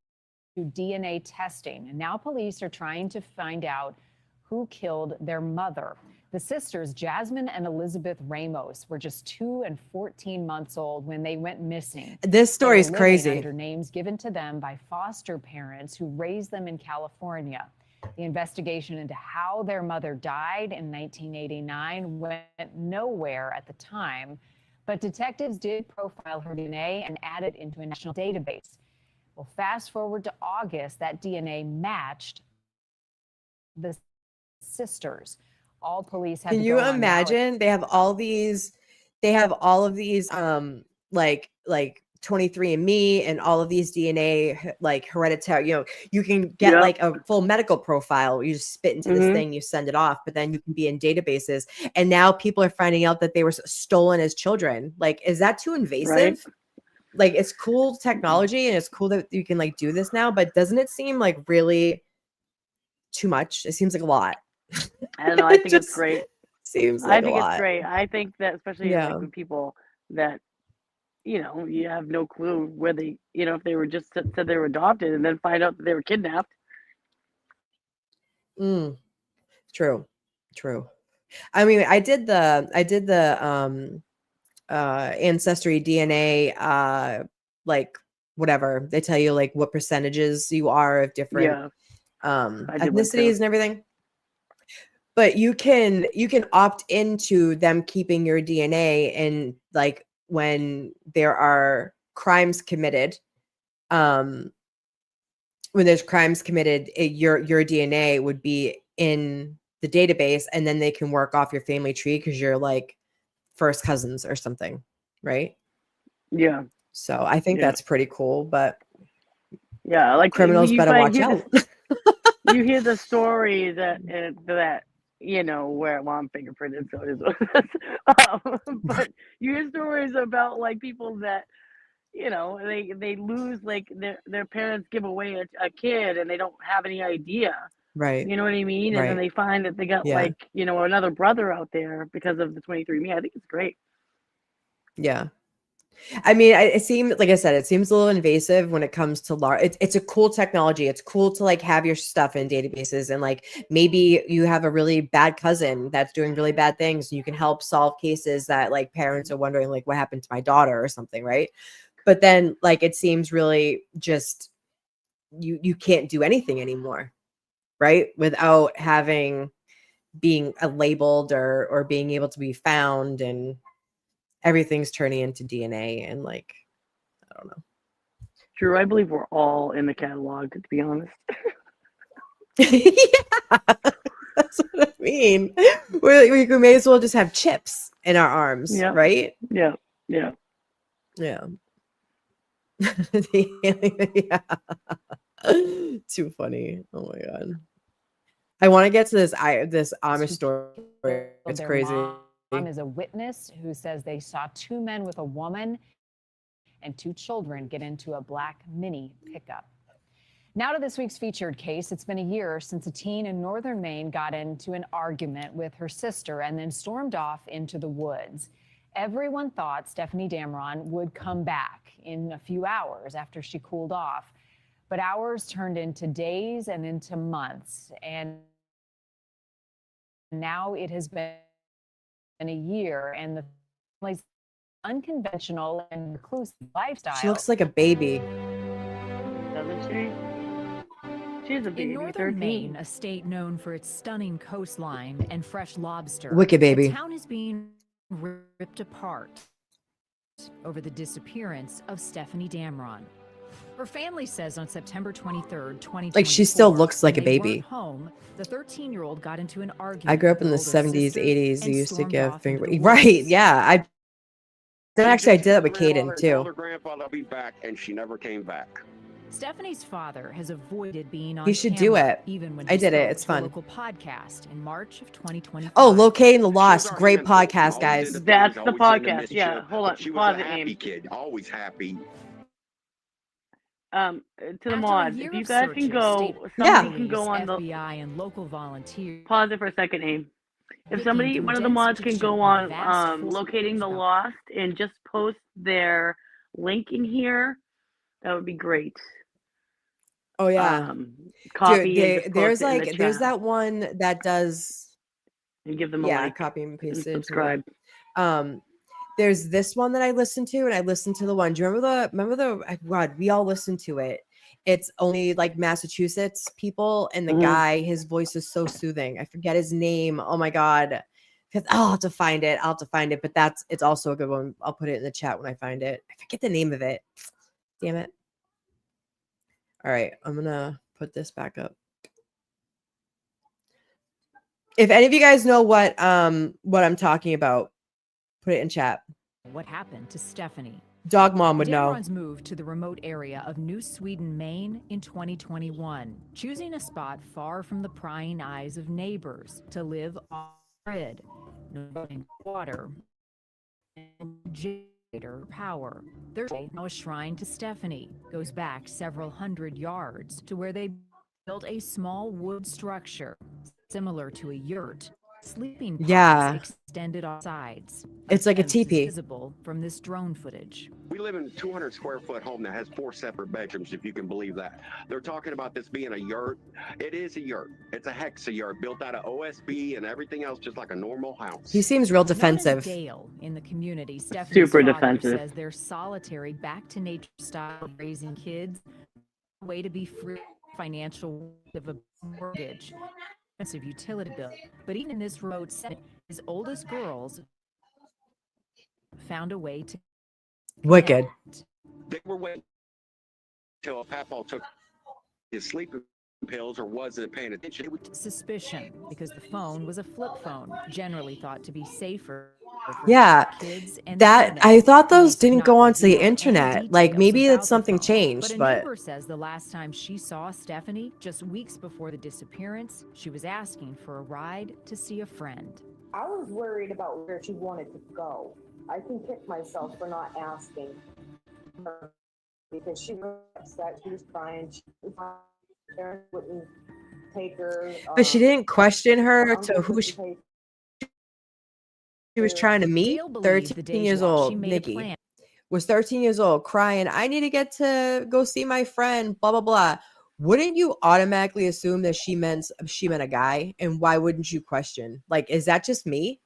DNA testing. And now police are trying to find out who killed their mother. The sisters, Jasmine and Elizabeth Ramos, were just 2 and 14 months old when they went missing. This story is crazy. Under names given to them by foster parents who raised them in California. The investigation into how their mother died in 1989 went nowhere at the time, but detectives did profile her DNA and add it into a national database. Well, fast forward to August, that DNA matched the sisters. All police have. Can you imagine? They have all of these like 23andMe and all of these DNA like hereditary, you can get like a full medical profile. You just spit into this thing, you send it off, but then you can be in databases. And now people are finding out that they were stolen as children. Like, is that too invasive? Right? Like, it's cool technology and it's cool that you can like do this now, but doesn't it seem like really too much? It seems like a lot. I don't know. I think it's great. Seems like I think a lot. It's great. I think that especially like with people that, you have no clue where they, if they were just said they were adopted and then find out that they were kidnapped. True. I mean, I did the ancestry DNA, like whatever they tell you, like what percentages you are of different ethnicities and everything. But you can opt into them keeping your DNA, and like when there are crimes committed, when there's crimes committed, your DNA would be in the database, and then they can work off your family tree because you're like first cousins or something, right? Yeah. So I think that's pretty cool, but like criminals better watch out. You hear the story that where I'm fingerprinted, so it is. But you hear stories about like people that they lose, like their parents give away a kid and they don't have any idea. Right. You know what I mean? And then they find that they got like, another brother out there because of the 23andMe. I think it's great. Yeah. I mean, it seems, like I said, it seems a little invasive when it comes to it's a cool technology. It's cool to like have your stuff in databases, and like maybe you have a really bad cousin that's doing really bad things, and you can help solve cases that like parents are wondering like what happened to my daughter or something, right? But then like it seems really just you can't do anything anymore, right? Without being labeled or being able to be found, and everything's turning into DNA and like I don't know. Drew, I believe we're all in the catalog, to be honest. Yeah, that's what I mean. We may as well just have chips in our arms, Yeah. right? Yeah. Yeah. Yeah. Yeah. Too funny. Oh my god. I want to get to this Amish story. It's Their crazy. mom is a witness who says they saw two men with a woman and two children get into a black mini pickup. Now to this week's featured case. It's been a year since a teen in northern Maine got into an argument with her sister and then stormed off into the woods. Everyone thought Stephanie Damron would come back in a few hours after she cooled off. But hours turned into days and into months. And now it has been a year, and the family's unconventional and reclusive lifestyle. She looks like a baby. Doesn't she? She's a baby. In northern Maine, a state known for its stunning coastline and fresh lobster, Wicked baby. the town is being ripped apart over the disappearance of Stephanie Damron. Her family says on September 23rd, 2024, Like she still looks like a when they baby. weren't home, the 13-year-old got into an argument. I grew up in the with her older 70s, sister 80s. They and used to stormed give off into finger. the Right? woods. Yeah. I did that with Caden too. Told her grandfather, I'll be back, and she never came back. Stephanie's father has avoided being on He should do camera, it. even when I he did it. spoke It's to a fun. local podcast in March of 2025. Oh, Locating the She was Lost. our Great handful, podcast, always guys. into things, That's the always into podcast. mischief, Yeah, hold but on. She was Pause a it, happy Aim. kid, always happy. To the After mods, a year if you of guys can searches, go, state somebody can police, go on the. FBI, and local volunteers. Pause it for a second, Aim. If Looking somebody, through one of the dense mods can vegetation go and on vast forest Locating the about- Lost and just post their link in here, that would be great. Oh yeah. Copy Dude, and just post there's it in the like there's chat that one that does and give them a yeah, like copy and paste and it into subscribe. it. There's this one that I listened to, and I listened to the one. Do you remember the God, we all listened to it. It's only like Massachusetts people, and the guy, his voice is so soothing. I forget his name. Oh my God. I'll have to find it. But it's also a good one. I'll put it in the chat when I find it. I forget the name of it. Damn it. All right, I'm gonna put this back up. If any of you guys know what I'm talking about, put it in chat. What happened to Stephanie? Dog mom would know. Damron's moved to the remote area of New Sweden, Maine in 2021, choosing a spot far from the prying eyes of neighbors to live off grid, no running water, and generator power. There's now a shrine to Stephanie, goes back several hundred yards to where they built a small wood structure similar to a yurt. Sleeping pods Yeah. extended on sides. It's like a Glimpse is teepee. visible from this drone footage. We live in a 200 square foot home that has 4 separate bedrooms, if you can believe that. They're talking about this being a yurt. It is a yurt. It's a hexa yurt built out of OSB and everything else, just like a normal house. He seems real Known as defensive. Dale in the community, Stephanie's Super father defensive. says their solitary, back to nature style of raising kids, a way to be free of financial of a mortgage, expensive utility bill. But even in this remote setting, his oldest girls found a way to Wicked. connect. They were waiting until Papa took his sleeping pills or wasn't paying attention. It would Suspicion because the phone was a flip phone, generally thought to be safer. for Yeah, kids and that the I internet. thought those Police have didn't not go onto the revealed any internet. Like details maybe about it's the something phone. changed, But a but neighbor says the last time she saw Stephanie, just weeks before the disappearance, she was asking for a ride to see a friend. I was worried about where she wanted to go. I can kick myself for not asking her because she was upset. She was crying. Parents wouldn't take her. but she didn't question her uncle to who wouldn't she take was her. trying to meet. Dale believed the 13 day's years walk, she old, made a Nikki plan. was 13 years old, crying, I need to get to go see my friend, blah blah blah. Wouldn't you automatically assume that she meant a guy? And why wouldn't you question? Like, is that just me?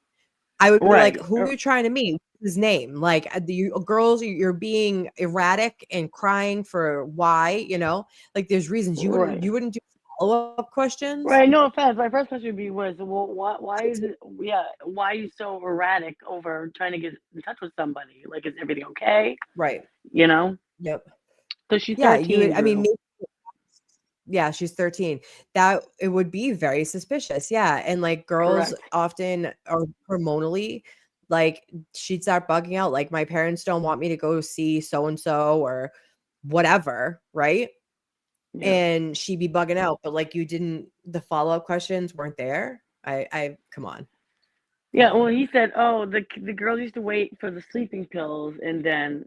I would be Right. like, who are you trying to meet? his name? Like the girls, you're being erratic and crying for why, like there's reasons Right. you wouldn't do follow-up questions. Right. No offense. My first question would be well, why is it? Yeah. Why are you so erratic over trying to get in touch with somebody? Like, is everything okay? Right. Yep. So she's Yeah. 13. I mean, Drew. yeah, she's 13. That it would be very suspicious. Yeah. And like girls Correct. often are hormonally, like she'd start bugging out, like my parents don't want me to go see so and so or whatever, right? Yeah. And she'd be bugging out, but like the follow-up questions weren't there. I come on. Yeah. Well, he said, oh, the girls used to wait for the sleeping pills, and then,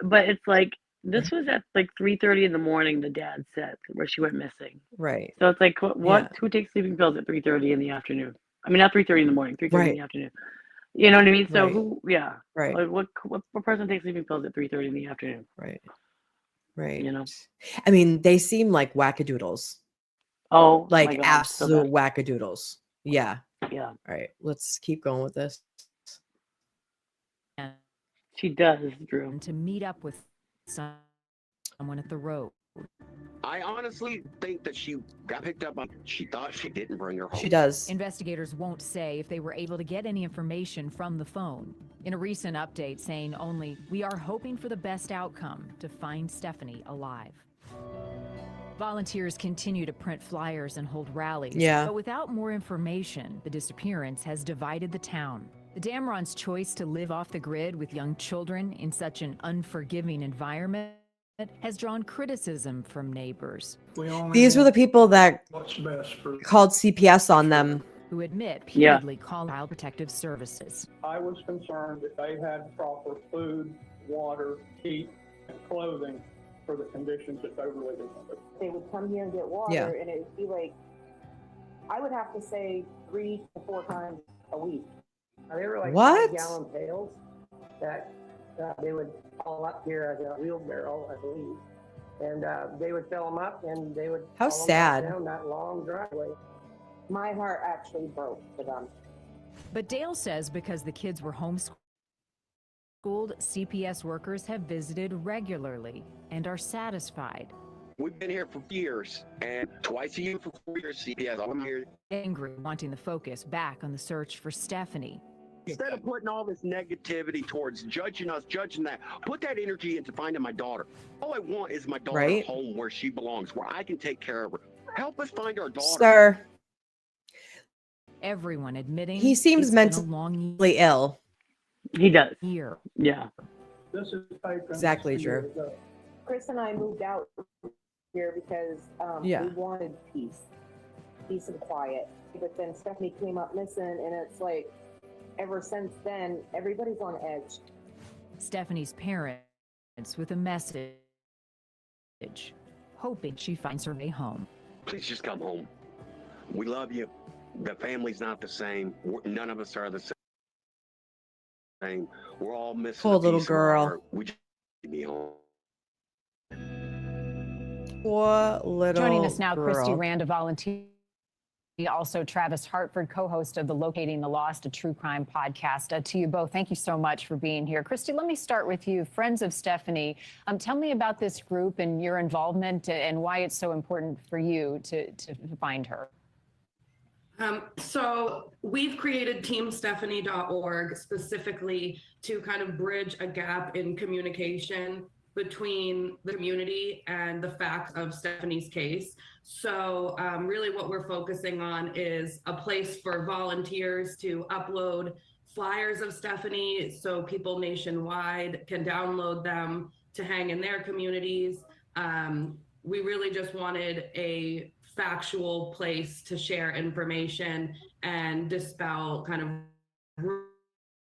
but it's like this was at like 3:30 in the morning. The dad said where she went missing. Right. So it's like, what? Yeah. Who takes sleeping pills at 3:30 in the afternoon? I mean, not 3:30 in the morning, 3:30 in Right. the afternoon. You know what I mean? So Right. who? Yeah. Right. Like what person takes sleeping pills at 3:30 in the afternoon? Right. Right. You know? I mean, they seem like wackadoodles. Oh my Like God. absolute wackadoodles. Yeah. Yeah. All right. Let's keep going with this. She does, Drew. To meet up with someone at the road. I honestly think that she got picked up on. She thought she didn't bring her home. She does. Investigators won't say if they were able to get any information from the phone. In a recent update saying only, we are hoping for the best outcome to find Stephanie alive. Volunteers continue to print flyers and hold rallies. Yeah. But without more information, the disappearance has divided the town. The Damron's choice to live off the grid with young children in such an unforgiving environment has drawn criticism from neighbors. These were the people that called CPS on them. Who admit repeatedly call Child Protective Services. I was concerned that they had proper food, water, heat, and clothing for the conditions that they were living under. They would come here and get water, and it would be like, I would have to say 3 to 4 times a week. They were like What? 5-gallon pails that they would haul up here as a wheelbarrow, I believe. And they would fill them up, and they would How haul 'em sad. down that long driveway. My heart actually broke for them. But Dale says because the kids were homeschooled, CPS workers have visited regularly and are satisfied. We've been here for years, and twice a year for 4 years, CPS. I'm here. Angry, wanting the focus back on the search for Stephanie. Instead of putting all this negativity towards judging us, judging that, put that energy into finding my daughter. All I want is my daughter home where she belongs, where I can take care of her. Help us find our daughter. Sir. Everyone admitting He seems it's been a mentally long ill. He does. year. Yeah. This is taken Exactly, 2 Drew. years ago. Chris and I moved out here because Yeah. we wanted peace and quiet. But then Stephanie came up missing, and it's like, ever since then, everybody's on edge. Stephanie's parents with a message, hoping she finds her way home. Please just come home. We love you. The family's not the same. None of us are the same. We're all missing Poor a little piece of our girl. heart. We just need to be home. Poor little Joining us now, girl. Christy Rand, a volunteer. Also, Travis Hartford, co-host of the Locating the Lost, a true crime podcast. To you both, thank you so much for being here. Christy, let me start with you. Friends of Stephanie, tell me about this group and your involvement and why it's so important for you to find her. So we've created teamstephanie.org specifically to kind of bridge a gap in communication between the community and the facts of Stephanie's case. So really what we're focusing on is a place for volunteers to upload flyers of Stephanie so people nationwide can download them to hang in their communities. We really just wanted a factual place to share information and dispel kind of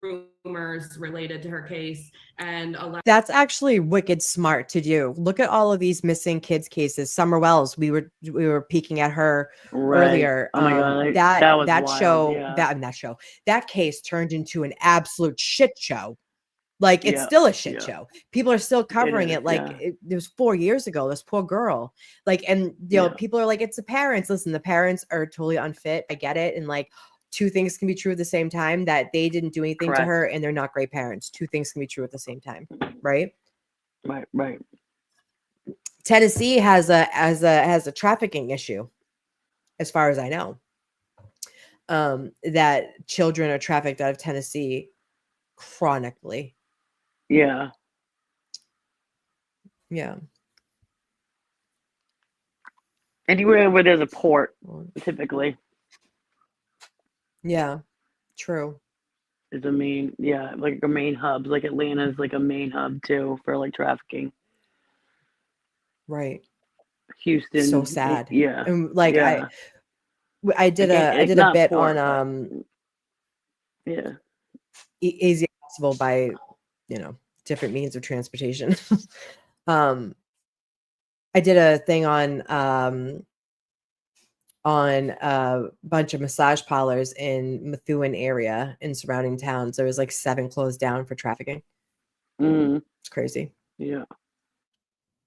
rumors related to her case and allow. That's actually wicked smart to do. Look at all of these missing kids cases. Summer Wells, we were peeking at her earlier. Oh my God, that was that wild, show yeah. that case turned into an absolute shit show. Like it's Yeah, still a shit yeah. show. People are still covering is, it. Like yeah. it was 4 years ago. This poor girl. Like, and you know, Yeah. people are like, it's the parents. Listen, the parents are totally unfit. I get it. And like, two things can be true at the same time, that they didn't do anything to Correct. her and they're not great parents. Two things can be true at the same time, right? Right. Tennessee has a trafficking issue, as far as I know. That children are trafficked out of Tennessee chronically. Yeah. Yeah. Anywhere where there's a port, typically. Yeah. True. Is a main, like a main hub. Like Atlanta's like a main hub too for like trafficking. Right. Houston. So sad. Yeah. And like yeah. I did a bit on yeah. easy accessible by different means of transportation. I did a thing on a bunch of massage parlors in Methuen area and surrounding towns. There was like 7 closed down for trafficking. It's crazy. Yeah.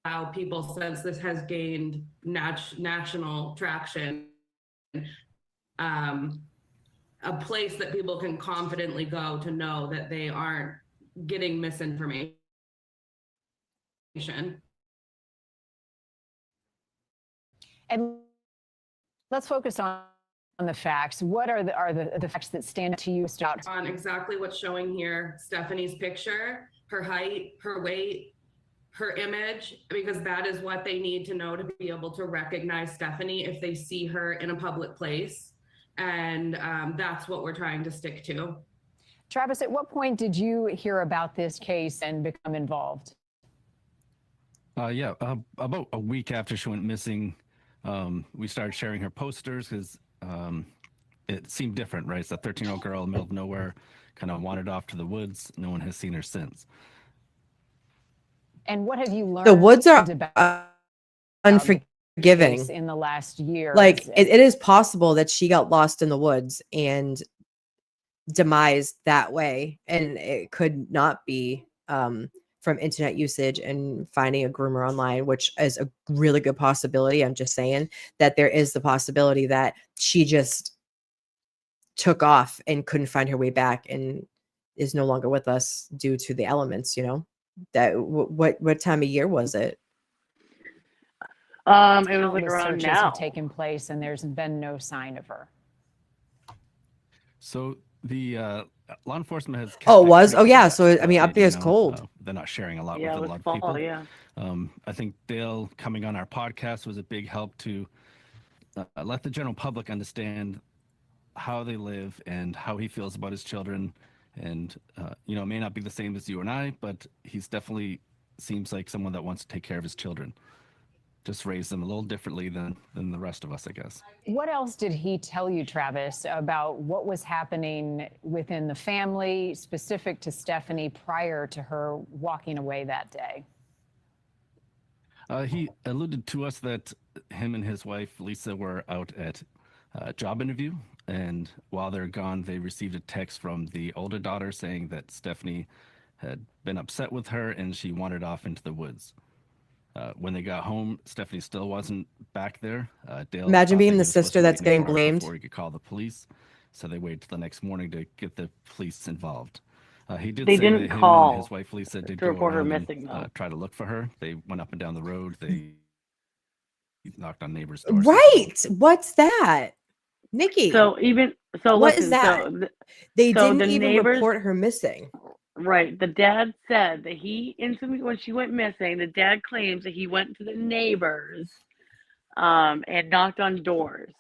How people, since this has gained national traction, a place that people can confidently go to know that they aren't getting misinformation. And let's focus on the facts. What are the facts that stand to you about on exactly what's showing here? Stephanie's picture, her height, her weight, her image, because that is what they need to know to be able to recognize Stephanie if they see her in a public place. And that's what we're trying to stick to. Travis, at what point did you hear about this case and become involved? About a week after she went missing, we started sharing her posters because it seemed different, right? It's a 13-year-old girl in the middle of nowhere, kind of wandered off to the woods. No one has seen her since. And what have you learned? The woods are unforgiving in the last year. Like it is possible that she got lost in the woods and demised that way, and it could not be from internet usage and finding a groomer online, which is a really good possibility. I'm just saying that there is the possibility that she just took off and couldn't find her way back and is no longer with us due to the elements, that what time of year was it? It was like around searches now. have taken place and there's been no sign of her. So the law enforcement has. Oh, it was? Oh, yeah. So, I mean, up there is cold. They're not sharing a lot Yeah, with it a was lot of fall, people. yeah. I think Dale coming on our podcast was a big help to let the general public understand how they live and how he feels about his children. And, it may not be the same as you and I, but he's definitely seems like someone that wants to take care of his children. Just raise them a little differently than the rest of us, I guess. What else did he tell you, Travis, about what was happening within the family, specific to Stephanie, prior to her walking away that day? He alluded to us that him and his wife, Lisa, were out at a job interview. And while they're gone, they received a text from the older daughter saying that Stephanie had been upset with her and she wandered off into the woods. When they got home, Stephanie still wasn't back there. Dale Imagine being the was supposed sister to that's wait in the getting car blamed. before he could call the police. So they waited till the next morning to get the police involved. He did They say didn't that him call and his wife Lisa did to go report her around missing, and though. try to look for her. They went up and down the road. They knocked on neighbors' doors. Right. What's that? Nikki. So what listen, is that? They so didn't the even neighbors, report her missing. Right. The dad said that he instantly, when she went missing, the dad claims that he went to the neighbors and knocked on doors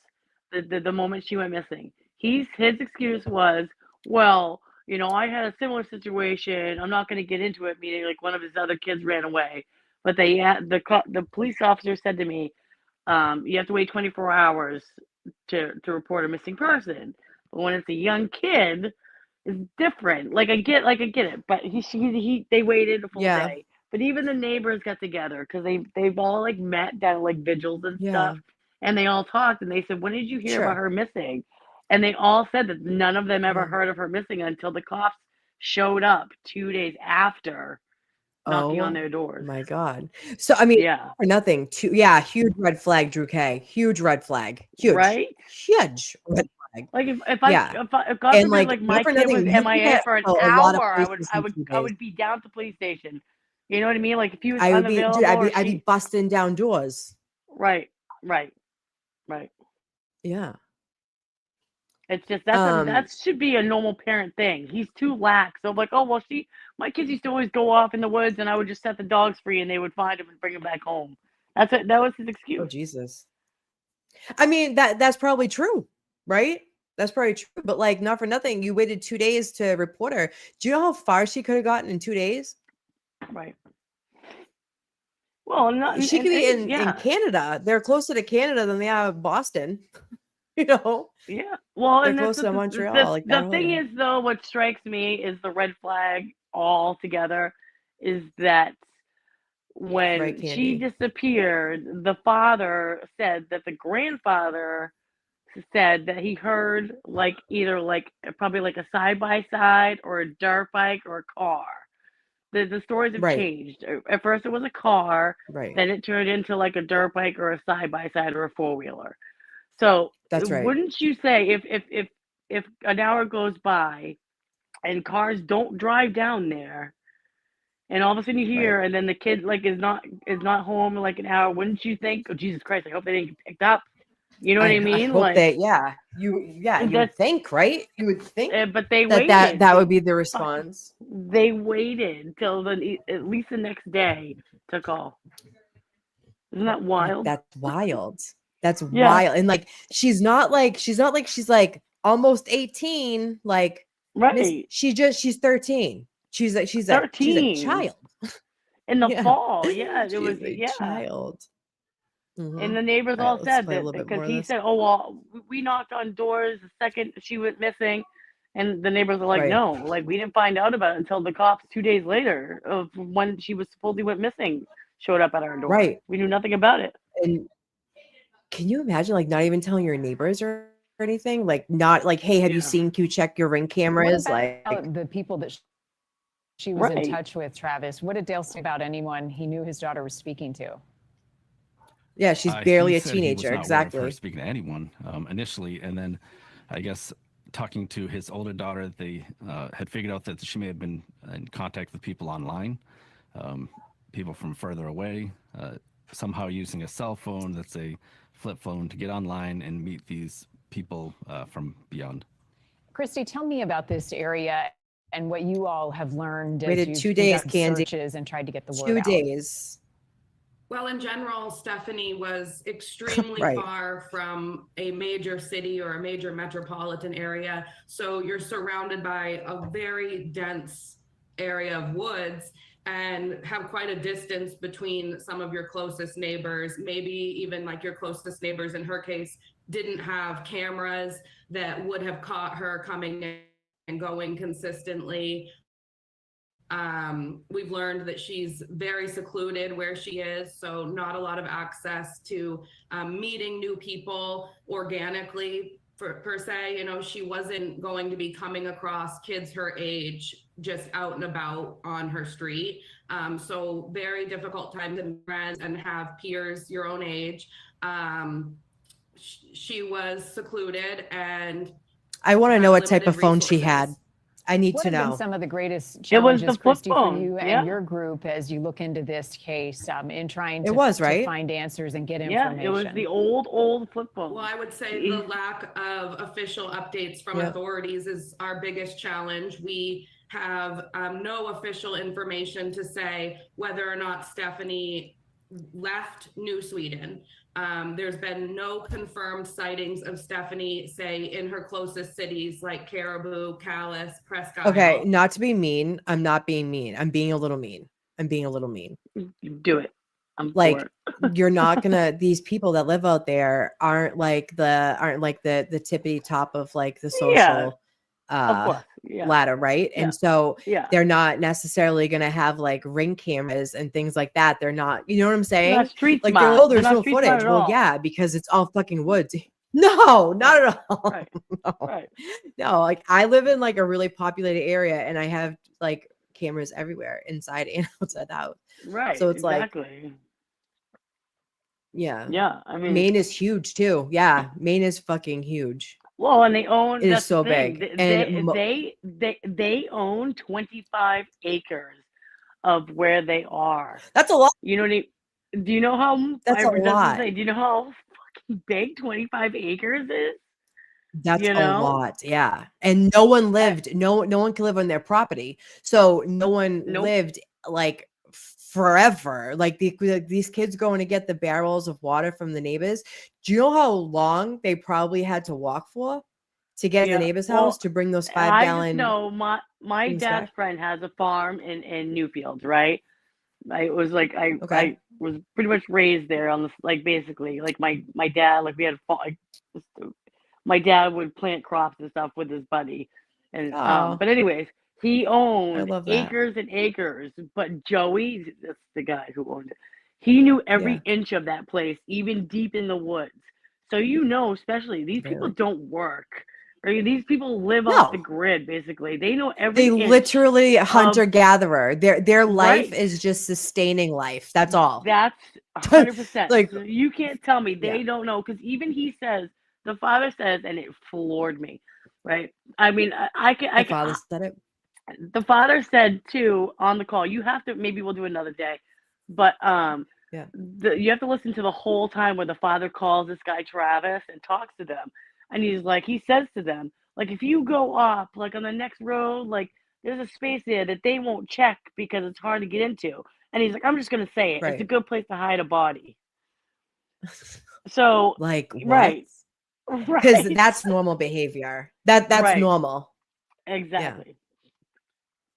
the moment she went missing. His excuse was, well, I had a similar situation. I'm not going to get into it, meaning like one of his other kids ran away. But the police officer said to me, you have to wait 24 hours to report a missing person. But when it's a young kid, it's different. Like I get it. But they waited a full day. But even the neighbors got together because they've all like met down like vigils and stuff, and they all talked and they said, when did you hear about her missing? And they all said that none of them ever heard of her missing until the cops showed up 2 days after knocking on their doors. My God. So, I mean, for nothing. Huge red flag, Drew K. Huge red flag. Huge. Right? Huge red flag. Like if Yeah. if God And, forbid, like, like not my for kid was nothing, you can MIA get for an a lot of hour, places in 2 I days. would be down at the police station. You know what I mean? Like if he was I would be dude, unavailable or I'd be she. busting down doors. Right, right, right. Yeah. It's just Um that should be a normal parent thing. He's too lax. So I'm like, oh well, my kids used to always go off in the woods, and I would just set the dogs free, and they would find him and bring him back home. That was his Oh, excuse. Jesus. I mean, that's probably true, right? That's probably true, but, like, not for nothing, you waited 2 days to report her. Do you know how far she could have gotten in 2 days? Right. Well, not She could be in yeah. Canada. They're closer to Canada than they are Boston. You know? Yeah. Well, They're and that's closer to Montreal, like, that the whole thing area. is, though, what strikes me is the red flag altogether is that Right, when she Candy? disappeared, the father said that the grandfather said that he heard like either like probably like a side by side or a dirt bike or a car. The stories have Right. changed. At first, it was a car, Right. then it turned into like a dirt bike or a side by side or a four wheeler. So, That's right. wouldn't you say if an hour goes by and cars don't drive down there, and all of a sudden you Right. hear, and then the kid like is not home in like an hour, wouldn't you think, oh Jesus Christ, I hope they didn't get picked up? You know what I I mean? hope Like you would that's think, right? You would think but they that waited. would be the response. They waited till at least the next day to call. Isn't that wild? That's wild. That's Yeah. wild. And, like, she's not like she's almost 18, like, Right. she's 13. She's a 13 child. in the Yeah. fall. Yeah, it She was is a yeah. child. And the neighbors All right, all let's said play a that little bit because more of he this. said, "Oh well, we knocked on doors the second she went missing," and the neighbors were like, Right. "No, like we didn't find out about it until the cops 2 days later of when she was supposedly went missing showed up at our door. Right. We knew nothing about it." And can you imagine, like, not even telling your neighbors or anything? Like, not like, "Hey, have you seen Q check your Ring What cameras?" about Like, the people that she was in Right. touch with, Travis? What did Dale say about anyone he knew his daughter was speaking to? yeah, she's He barely a said he was teenager. not aware of her Exactly. speaking to anyone initially, and then I guess talking to his older daughter, they had figured out that she may have been in contact with people online, people from further away, somehow using a cell phone that's a flip phone to get online and meet these people from beyond. Christy, tell me about this area and what you all have learned as Waited you've 2 days, conducted Candy. searches and tried to get the word 2 out. days. Well, in general, Stephanie was extremely Right. far from a major city or a major metropolitan area. So you're surrounded by a very dense area of woods and have quite a distance between some of your closest neighbors. Maybe even like your closest neighbors in her case didn't have cameras that would have caught her coming and going consistently. We've learned that she's very secluded where she is, so not a lot of access to meeting new people organically per se. You know, she wasn't going to be coming across kids her age just out and about on her street. So very difficult time to meet friends and have peers your own age. She was secluded, and I want to know what type limited of phone she resources. had. I need What to have been know. some of the greatest It was challenges, the flip Christy, for phone. you Yeah. and your group as you look into this case in trying It to, was, to right? find answers and get Yeah, information? it was the old flip phone. Well, I would say the lack of official updates from Yeah. authorities is our biggest challenge. We have no official information to say whether or not Stephanie left New Sweden. There's been no confirmed sightings of Stephanie, say, in her closest cities like Caribou, Calais, Presque Isle. Okay, not to be mean. I'm not being mean. I'm being a little mean. Do it. I'm Like, for it. you're not gonna these people that live out there aren't like the tippity top of like the social Of course. Yeah. ladder, right? Yeah. And so Yeah. they're not necessarily gonna have like Ring cameras and things like that. They're not, you know what I'm They're saying? not street Like, smart. oh, They're there's not no street smart footage. at Well, all. yeah, because it's all fucking woods. No, not at all. Right. No. Right. No, like, I live in like a really populated area and I have like cameras everywhere inside and outside the house. Right. So it's like, exactly. yeah. Yeah. I mean, Maine is huge too. Yeah, Maine is fucking huge. Well, and they own. It is That's the so thing. big. And They own 25 acres of where they are. that's a lot. You know what I mean? Do you know how? That's I a was just gonna lot. say. Do you know how fucking big 25 acres is? That's You a know? lot, yeah. And no one lived, no one could live on their property. So no one Nope. lived like forever. Like these kids going to get the barrels of water from the neighbors. Do you know how long they probably had to walk for to get to the Yeah. neighbor's Well, house to bring those I just 5-gallon know my things dad's back? friend has a farm in Newfields, right? I was like Okay. I was pretty much raised there on the like basically like my dad like we had like my dad would plant crops and stuff with his buddy, and Oh, but anyways, he I owned love that. acres and acres. But Joey, that's the guy who owned it. He knew Yeah. every inch of that place, even deep in the woods. So you know, especially these people Really? don't work. Right? These people live off the No. grid. Basically, they know every They inch literally of hunter-gatherer. Their life right. is just sustaining life. That's all. That's 100%. Like, So you can't tell me yeah. they don't know because even he says the father says, and it floored me. Right? I mean, I can. The father said it. The father said too on the call. You have to. Maybe we'll do another day, but Yeah. you have to listen to the whole time where the father calls this guy Travis and talks to them, and he's like, he says to them, like, if you go up, like on the next road, like there's a space there that they won't check because it's hard to get into, and he's like, I'm just gonna say it, it's a Right. good place to hide a body. So, Like what? right, Because right, that's normal behavior. That's right, normal. Yeah. exactly.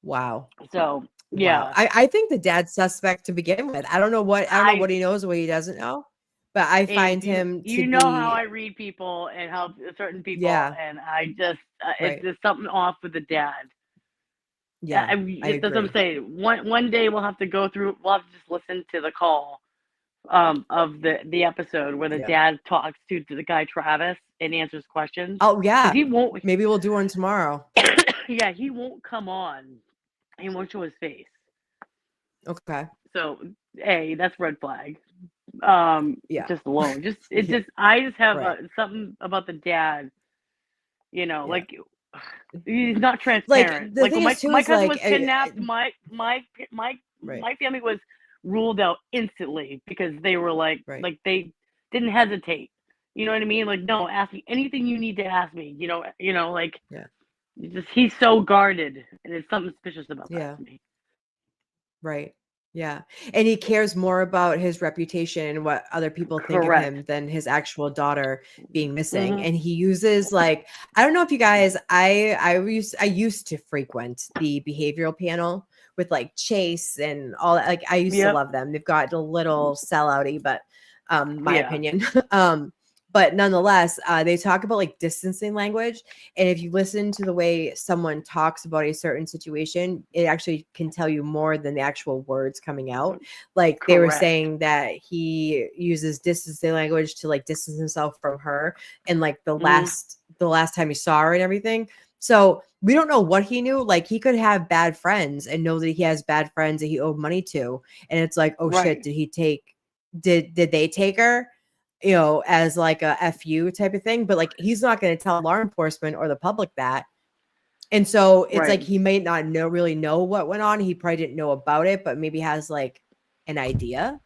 Wow. So Wow. yeah, I think the dad's suspect to begin with. I don't know what I he knows, what he doesn't know, but I Abe, find him to you know how I be, read people and how certain people, yeah, and I just it's right. just something off with the dad. Yeah, I That's what I'm agree. saying. One day we'll have to go through. We'll have to just listen to the call of the episode where the Yeah. dad talks to the guy Travis and answers questions Oh, because yeah. he won't. Maybe we'll do one tomorrow. Yeah, he won't come on. He won't show his face. Okay. So that's red flag. Yeah. Just alone. Just Yeah. I just have Right. something about the dad. You know, Yeah. like he's not Like transparent. the Like thing when is too my is cousin like was kidnapped, right. my family was ruled out instantly because they were like Right. they didn't hesitate. You know what I mean? Like, no, ask me anything you need to ask me. Like Yeah. he's so guarded, and there's something suspicious about that Yeah. to me. Right. Yeah. And he cares more about his reputation and what other people think of Correct. him than his actual daughter being missing. Hmm. And he uses like, I don't know if you guys, I used to frequent the behavioral panel with like Chase and all that. Like I used to Yep. love them. They've got a little sellouty, but my Yeah. opinion. But nonetheless, they talk about like distancing language. And if you listen to the way someone talks about a certain situation, it actually can tell you more than the actual words coming out. Like they were Correct. saying that he uses distancing language to like distance himself from her and like the last time he saw her and everything. So we don't know what he knew. Like he could have bad friends and know that he has bad friends that he owed money to. And it's like, oh Right. shit, did they take her? As like a FU type of thing, but like he's not going to tell law enforcement or the public that. And so it's like Right. he may not really know what went on. He probably didn't know about it, but maybe has like an idea.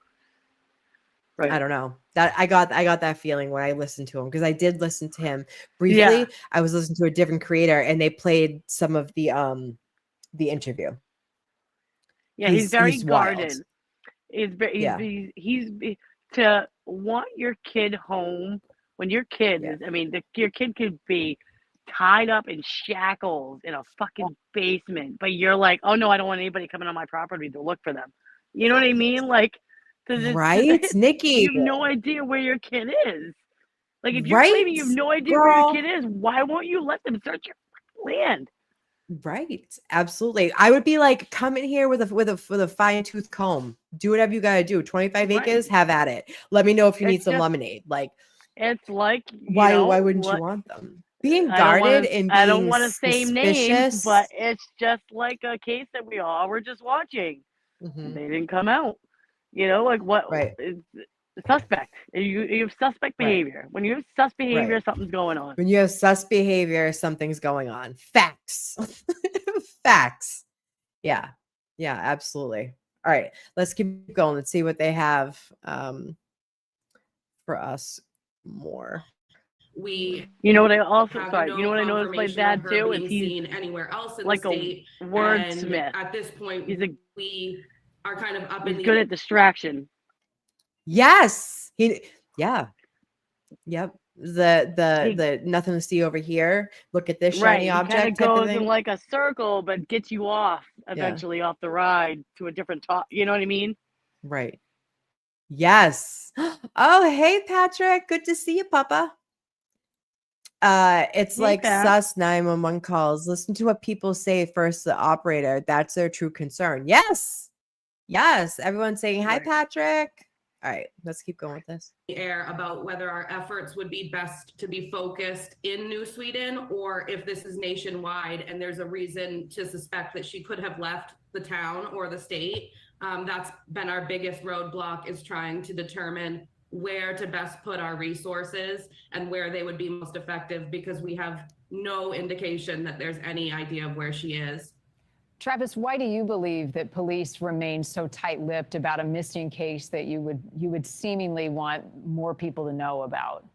Right. I don't know. That I got that feeling when I listened to him because I did listen to him briefly. Yeah. I was listening to a different creator and they played some of the interview. Yeah, he's very he's guarded. wild. Yeah. He's to want your kid home when your kid Yeah. is. I mean, your kid could be tied up in shackles in a fucking basement, but you're like, oh no, I don't want anybody coming on my property to look for them. You know what I mean? Like, Right, Nikki. you have no idea where your kid is. Like, if you're Right, claiming you have no idea where your girl. kid is, why won't you let them search your land? Right. Absolutely. I would be like, come in here with a fine tooth comb. Do whatever you gotta do. 25 acres, Right. have at it. Let me know if you need It's some just- lemonade. Like, It's like, why wouldn't you want them? Being guarded and I don't being want to say names, suspicious. but it's just like a case that we all were just watching. Mhm. They didn't come out. Like what? Right. suspect. You have suspect behavior. When you have sus behavior, Right. something's going on. When you have sus behavior, something's going on. Facts. Facts. Yeah. Yeah, absolutely. All right, let's keep going. Let's see what they have for us more. We You know what I also have sorry, no you know what I noticed my confirmation of dad her too being is he's seen anywhere else in like the state. a And wordsmith. at this point, we are kind of up in He's the good at distraction. Yes. Yeah. Yep. The nothing to see over here. Look at this Right. shiny He kind object of type of goes in thing. like a circle, but gets you off eventually off the ride to a different top. You know what I mean? Right. Yes. Oh, hey, Patrick. Good to see you, Papa. It's Hey, like Pat. sus 911 calls. Listen to what people say first, the operator. That's their true concern. Yes. Yes. Everyone's saying, hi, Right. Patrick. All right. Let's keep going with this. air about whether our efforts would be best to be focused in New Sweden or if this is nationwide and there's a reason to suspect that she could have left the town or the state. That's been our biggest roadblock, is trying to determine where to best put our resources and where they would be most effective, because we have no indication that there's any idea of where she is. Travis, why do you believe that police remain so tight-lipped about a missing case that you would seemingly want more people to know about?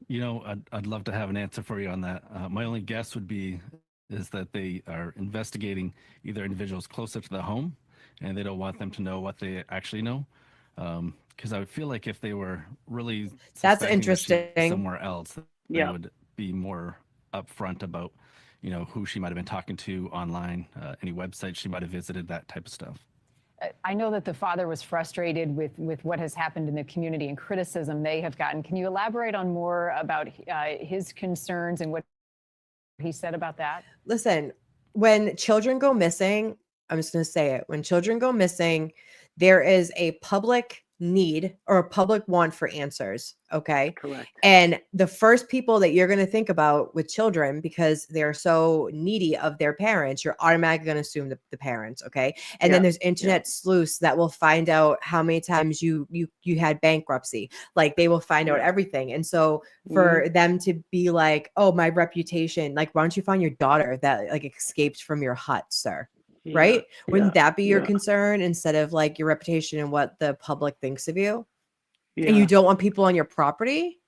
You know, I'd love to have an answer for you on that. My only guess would be is that they are investigating either individuals closer to the home, and they don't want them to know what they actually know. Because I would feel like if they were really That's suspecting that she's interesting. somewhere else, they would be more upfront about, you know, who she might have been talking to online, any websites she might have visited, that type of stuff. I know that the father was frustrated with what has happened in the community and criticism they have gotten. Can you elaborate on more about his concerns and what he said about that? Listen, when children go missing, I'm just going to say it. When children go missing, there is a public need or a public want for answers. Okay. Correct. And the first people that you're going to think about with children, because they're so needy of their parents, you're automatically going to assume the parents. Okay. And then there's internet sleuths that will find out how many times you had bankruptcy. Like they will find out everything. And so for them to be like, oh, my reputation, like, why don't you find your daughter that like escaped from your hut, sir? Right? Wouldn't that be your concern instead of like your reputation and what the public thinks of you? And you don't want people on your property?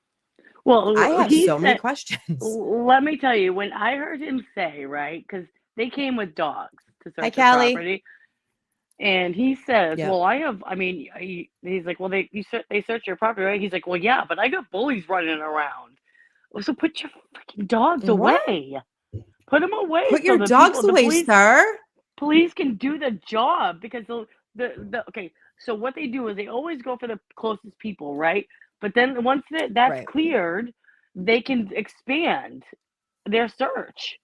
Well, I have he so many said- questions. Let me tell you, when I heard him say, right, because they came with dogs to search the Callie. property, and he says, Yep. well, he's like, well, they search your property, right? He's like, well, yeah, but I got bullies running around. Well, so put your freaking dogs What? away. Put them away. Put so your the dogs people, the away, police, sir. police can do the job, because okay, so what they do is they always go for the closest people, right? But then once that's cleared, they can expand their search.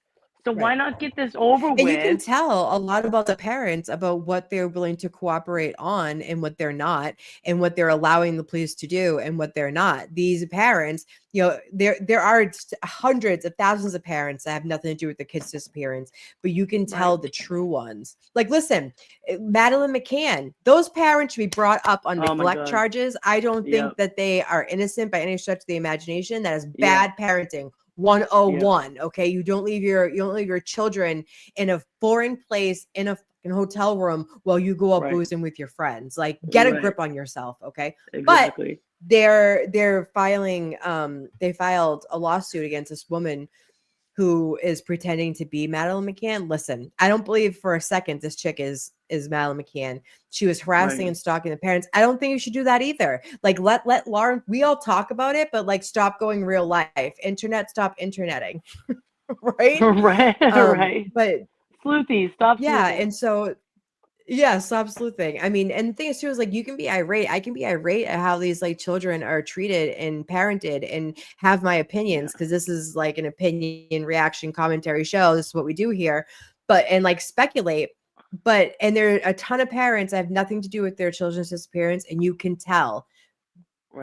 So why not get this over with? And you can tell a lot about the parents about what they're willing to cooperate on and what they're not, and what they're allowing the police to do and what they're not. These parents, you know, there are hundreds of thousands of parents that have nothing to do with the kids' disappearance, but you can tell the true ones. Like, listen, Madeline McCann, those parents should be brought up on neglect charges. I don't think that they are innocent by any stretch of the imagination. That is bad parenting. 101. Okay. You don't leave your children in a foreign place in a fucking hotel room while you go out boozing with your friends. Like, get a grip on yourself. Okay. Exactly. But they're filing they filed a lawsuit against this woman who is pretending to be Madeline McCann. Listen, I don't believe for a second this chick is Madeline McCann. She was harassing and stalking the parents. I don't think you should do that either. Like, let Lauren, we all talk about it, but like, stop going real life. Internet, stop interneting. Right? Right. But sleuthy, stop. Yeah. Sleuthing. And so, yeah, stop sleuthing. I mean, and the thing is too, is like, you can be irate. I can be irate at how these like children are treated and parented and have my opinions, because this is like an opinion reaction commentary show. This is what we do here. And like speculate. And there are a ton of parents that have nothing to do with their children's disappearance, and you can tell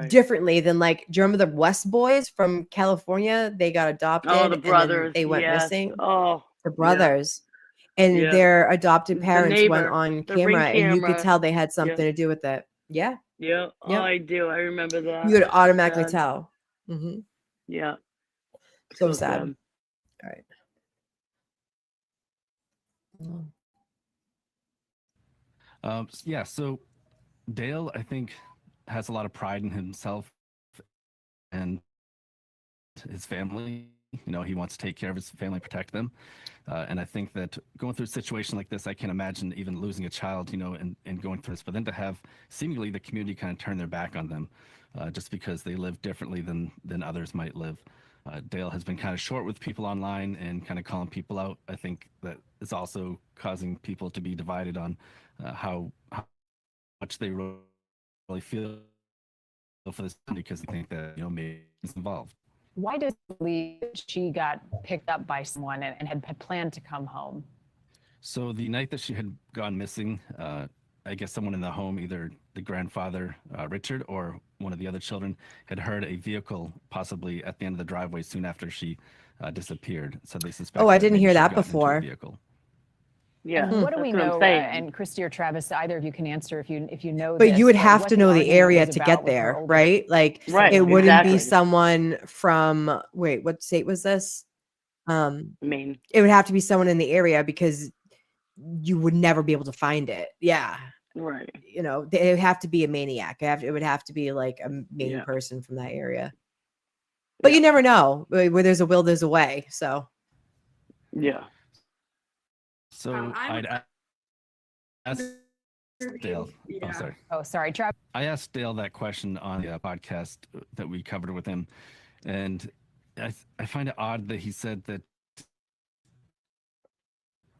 differently than, like, do you remember the West Boys from California? They got adopted. Oh, the and brothers. then they went yes. missing. Oh, The brothers. And their adopted The parents went neighbor, on the Ring camera, and you could camera. tell they had something to do with it. Yeah. Yeah. Oh, Yep. I do. I remember that. You would automatically Sad. tell. Hmm. Yeah. So sad. All right. Yeah, so Dale, I think, has a lot of pride in himself and his family. You know, he wants to take care of his family, protect them. And I think that going through a situation like this, I can't imagine even losing a child, you know, and going through this. But then to have seemingly the community kind of turn their back on them just because they live differently than others might live. Dale has been kind of short with people online and kind of calling people out. I think that is also causing people to be divided on how much they really feel for this because they think that, you know, maybe he's involved. Why does he believe she got picked up by someone and had planned to come home? So the night that she had gone missing, I guess someone in the home, either the grandfather, Richard, or one of the other children, had heard a vehicle possibly at the end of the driveway soon after she disappeared. So they suspect. Oh, I didn't maybe hear she that got into a before. vehicle. Yeah, and what do we that's what I'm know? saying. And Christy or Travis, either of you can answer if you know. But this, you would have what to know the argument area was to about get with her there, older right? Like Right, it wouldn't be exactly. someone from, wait, what state was this? Maine. It would have to be someone in the area because you would never be able to find it. Yeah. Right. You know, it would have to be a maniac. It would have to be like a Maine Yeah. person from that area. But you never know. Where there's a will, there's a way. So Yeah. So I'd ask Dale. Yeah. Oh, sorry. Oh, sorry, Travis. I asked Dale that question on the podcast that we covered with him, and I find it odd that he said that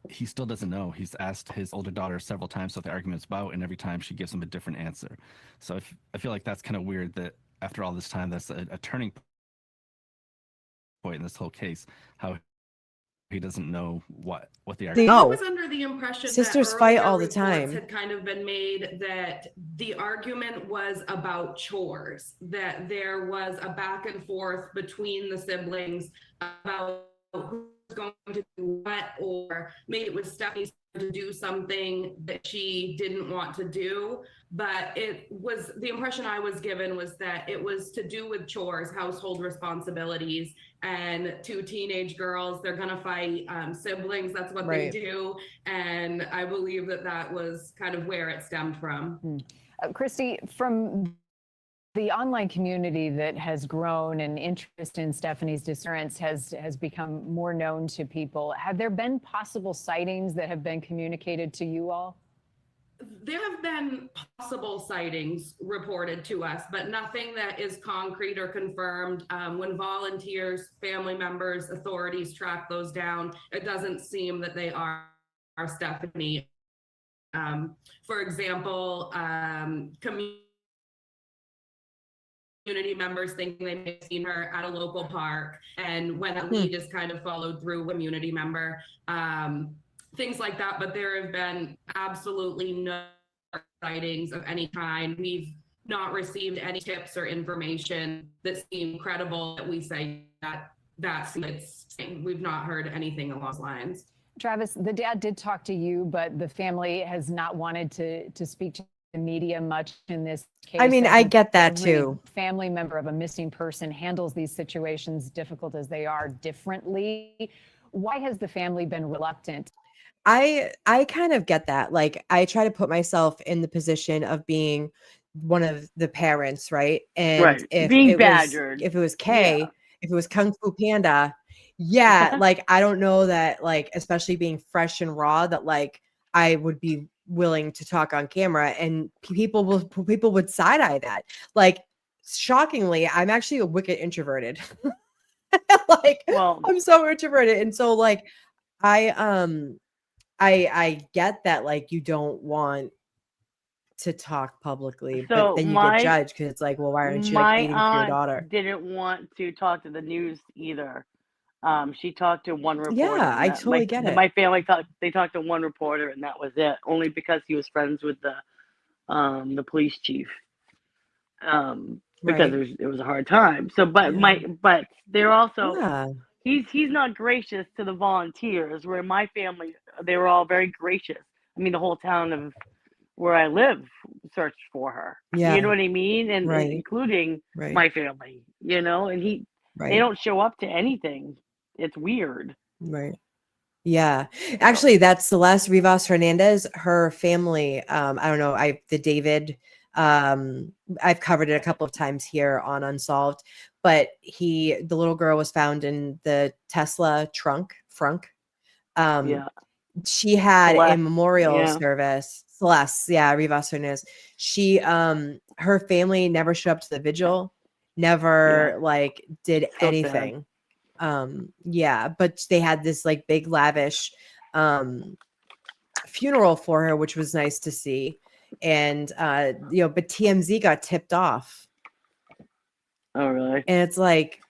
he still doesn't know. He's asked his older daughter several times what the argument's about, and every time she gives him a different answer. So I feel like that's kind of weird that after all this time, that's a turning point in this whole case, how he doesn't know what the argument. I was under the impression sisters that fight earlier all the reports time. had kind of been made that the argument was about chores, that there was a back and forth between the siblings about who's going to do what, or maybe it was Stephanie's to do something that she didn't want to do. But it was, the impression I was given was that it was to do with chores, household responsibilities, and two teenage girls, they're gonna fight, siblings, that's what Right. they do. And I believe that that was kind of where it stemmed from. Christy, from the online community that has grown and interest in Stephanie's disappearance has become more known to people, have there been possible sightings that have been communicated to you all? There have been possible sightings reported to us, but nothing that is concrete or confirmed. When volunteers, family members, authorities track those down, it doesn't seem that they are Stephanie. For example, community members thinking they may have seen her at a local park, and when that lead just kind of followed through a community member. Things like that, but there have been absolutely no sightings of any kind. We've not received any tips or information that seem credible that we say we've not heard anything along those lines. Travis, the dad did talk to you, but the family has not wanted to speak to the media much in this case. I mean, I get that every too. Family member of a missing person handles these situations, difficult as they are, differently. Why has the family been reluctant? I kind of get that. Like, I try to put myself in the position of being one of the parents, right? And Right. if Being it badgered. was, if it was Kay, if it was Kung Fu Panda, yeah, like I don't know that, like, especially being fresh and raw, that like I would be willing to talk on camera, and people would side eye that. Like, shockingly, I'm actually a wicked introverted. Like, well, I'm so introverted, and so like I get that, like, you don't want to talk publicly, but So then you get judged because it's like, well, why aren't you like my eating for your aunt daughter? didn't want to talk to the news either. She talked to one reporter. Yeah, I and totally get it. My family talked to one reporter, and that was it. Only because he was friends with the police chief. Because Right. it was a hard time. So, but Yeah. they're also Yeah. he's not gracious to the volunteers. Where my family, they were all very gracious. I mean, the whole town where I live searched for her. Yeah. You know what I mean? And Right. including Right. my family, you know, and they Right. don't show up to anything. It's weird. Right. Yeah. Actually, that's Celeste Rivas Hernandez, her family. I don't know. The David, I've covered it a couple of times here on Unsolved, but the little girl was found in the Tesla trunk. Yeah. She had a Celeste, memorial yeah. service. Celeste, yeah, Rivas Hernandez. She, her family never showed up to the vigil, never like did So sad. anything. Yeah, but they had this like big lavish funeral for her, which was nice to see. And but TMZ got tipped off. Oh, really? And it's like,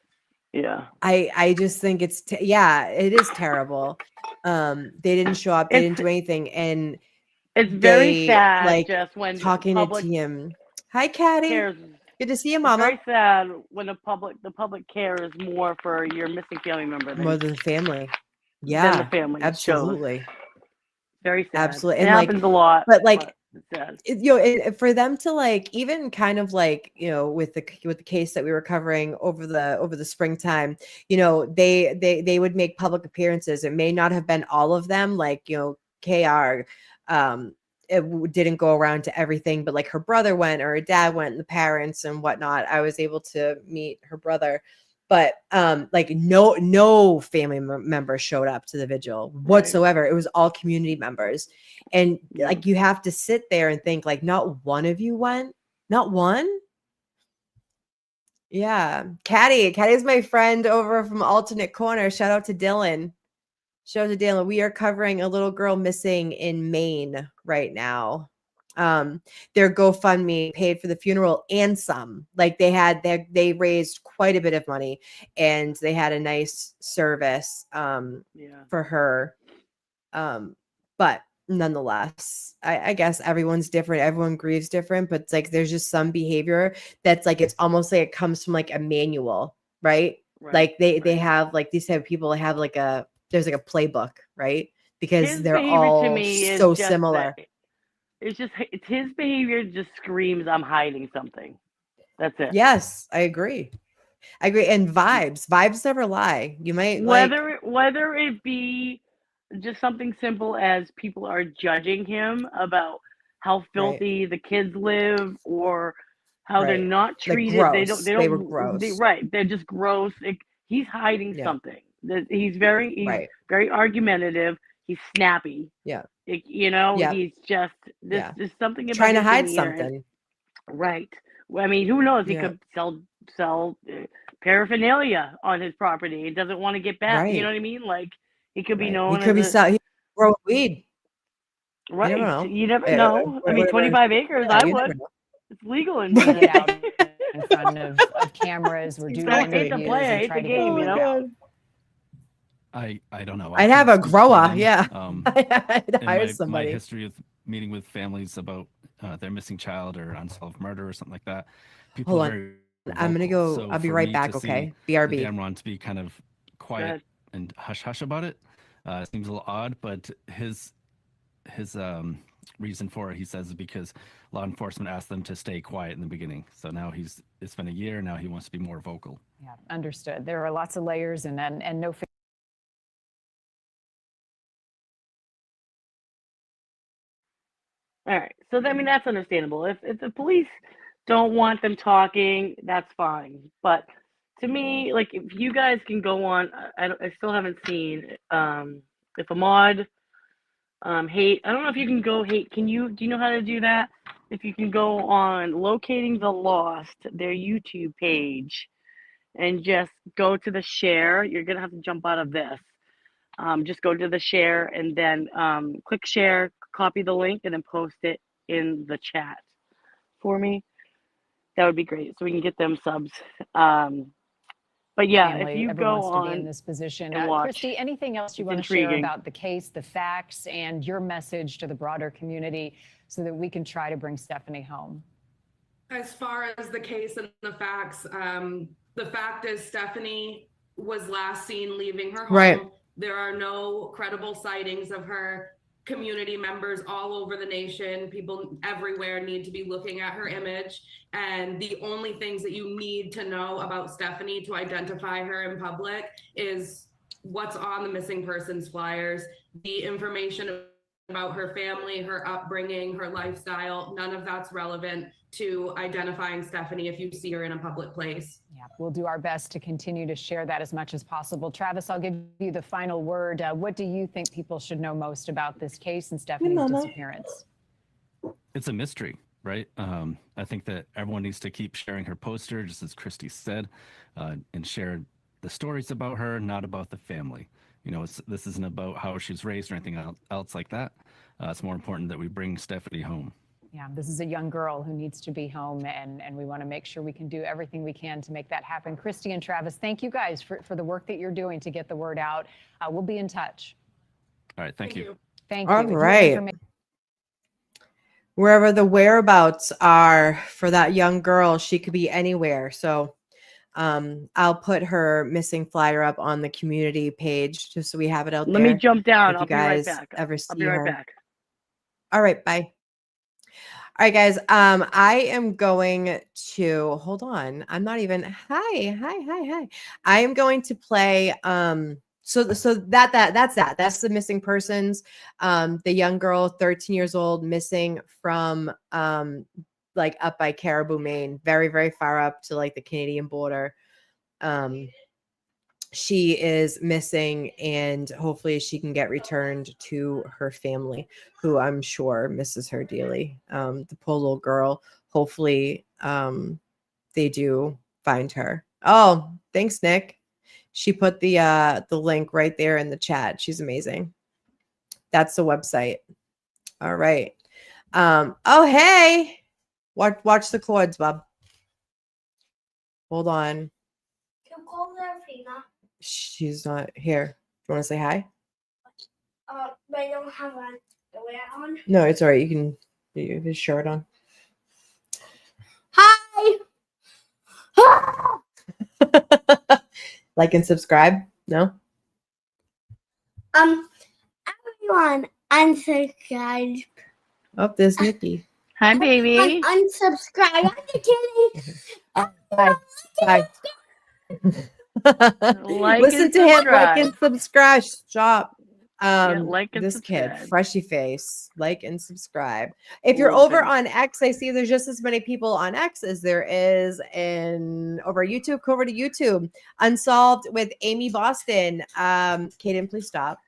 yeah, I just think it is terrible. They didn't show up, they didn't do anything, and it's very sad. like Just when talking public to TM. Hi, Caddy. cares. Good to see you, It's Mama. very sad when the public cares more for your missing family member More than the family. than Yeah, the family absolutely. shows. Very sad. Absolutely. It And like, happens a lot, but like, it's sad. For them to like, even kind of like, with the case that we were covering over the springtime, they would make public appearances. It may not have been all of them, like, KR, didn't go around to everything, but like her brother went, or her dad went, and the parents and whatnot. I was able to meet her brother, but like no family member showed up to the vigil whatsoever. It was all community members, and like you have to sit there and think, like, not one of you went, not one. Yeah, Caddy's my friend over from Alternate Corner. Shout out to Dylan. We are covering a little girl missing in Maine right now. Their GoFundMe paid for the funeral and some. Like they raised quite a bit of money, and they had a nice service for her. But nonetheless, I guess everyone's different. Everyone grieves different, but it's like there's just some behavior that's like it's almost like it comes from like a manual, right? Like they have like these type of people have like there's like a playbook, right? Because His they're behavior all to me is so just similar. It's his behavior just screams I'm hiding something. That's it. Yes, I agree. And vibes never lie. You might whether it be just something simple as people are judging him about how filthy the kids live, or how they're not treated. Like gross. They were gross. They're just gross. He's hiding something. He's very argumentative. He's snappy. Yeah. He's just there's something about trying to his hide demeanor. something. Right. Well, I mean, who knows? He could sell paraphernalia on his property. He doesn't want to get back. You know what I mean? Like, he could be known. He could be grow weed. Right. You never know. You never know. I mean, 25 acres. I would. It's legal in out in front of cameras. We're doing interviews to play. I and hate try the to game. figure it out. I don't know. I'd have a grower. Yeah. I'd hire my somebody. history of meeting with families about their missing child or unsolved murder or something like that. People Hold are on. very I'm gonna vocal. go. So I'll be for right me back. to see Okay. the BRB. Damron to be kind of quiet and hush hush about it seems a little odd, but his reason for it, he says, is because law enforcement asked them to stay quiet in the beginning. So now it's been a year. Now he wants to be more vocal. Yeah, understood. There are lots of layers and no. All right. So, I mean, that's understandable. If the police don't want them talking, that's fine. But to me, like, if you guys can go on, I still haven't seen if Ahmad hate. I don't know if you can go hate. Do you know how to do that? If you can go on Locating the Lost, their YouTube page, and just go to the share. You're gonna have to jump out of this. Just go to the share and then click share, copy the link, and then post it in the chat for me. That would be great, so we can get them subs. But yeah, family, if you everyone go wants to on be in this position. and watch, Christy, anything else you it's want to share intriguing. about the case, the facts, and your message to the broader community so that we can try to bring Stephanie home? As far as the case and the facts, the fact is Stephanie was last seen leaving her home. Right. There are no credible sightings of her. community members all over the nation, people everywhere need to be looking at her image. And the only things that you need to know about Stephanie to identify her in public is what's on the missing persons flyers, the information about her family, her upbringing, her lifestyle. None of that's relevant to identifying Stephanie if you see her in a public place. Yeah, we'll do our best to continue to share that as much as possible. Travis, I'll give you the final word. What do you think people should know most about this case and Stephanie's disappearance? It's a mystery, right? I think that everyone needs to keep sharing her poster, just as Christy said, and share the stories about her, not about the family. You know, this isn't about how she's raised or anything else like that. It's more important that we bring Stephanie home. Yeah, this is a young girl who needs to be home, and we want to make sure we can do everything we can to make that happen. Christy and Travis, thank you guys for the work that you're doing to get the word out. We'll be in touch. All right, thank you. Thank you. All right. Wherever the whereabouts are for that young girl, she could be anywhere. So I'll put her missing flyer up on the community page just so we have it out there. Let me jump down. If I'll you be right guys back. ever see I'll be right her. back. All right, bye. All right, guys. I am going to hold on. I'm not even. Hi. I am going to play. So that's the missing persons. The young girl, 13 years old, missing from like up by Caribou, Maine, very, very far up to like the Canadian border. She is missing, and hopefully she can get returned to her family, who I'm sure misses her dearly. The poor little girl. Hopefully they do find her. Oh, thanks, Nick. She put the link right there in the chat. She's amazing. That's the website. All right. Oh, hey. Watch the chords, Bob. Hold on. She's not here. Do you want to say hi? But I don't have a wear on. No, it's all right. You can you have his shirt on. Hi. Like and subscribe? No? Everyone unsubscribe. Oh, there's Nikki. Hi, baby. Unsubscribe. I'm kidding. Bye. Bye. Like Listen and to him. Like subscribe. and subscribe. Stop. Like and This subscribe. kid, freshy face. Like and subscribe. If you're Love over it. on X, I see there's just as many people on X as there is in over YouTube. Go over to YouTube. Unsolved with Amy Boston. Kaden, please stop.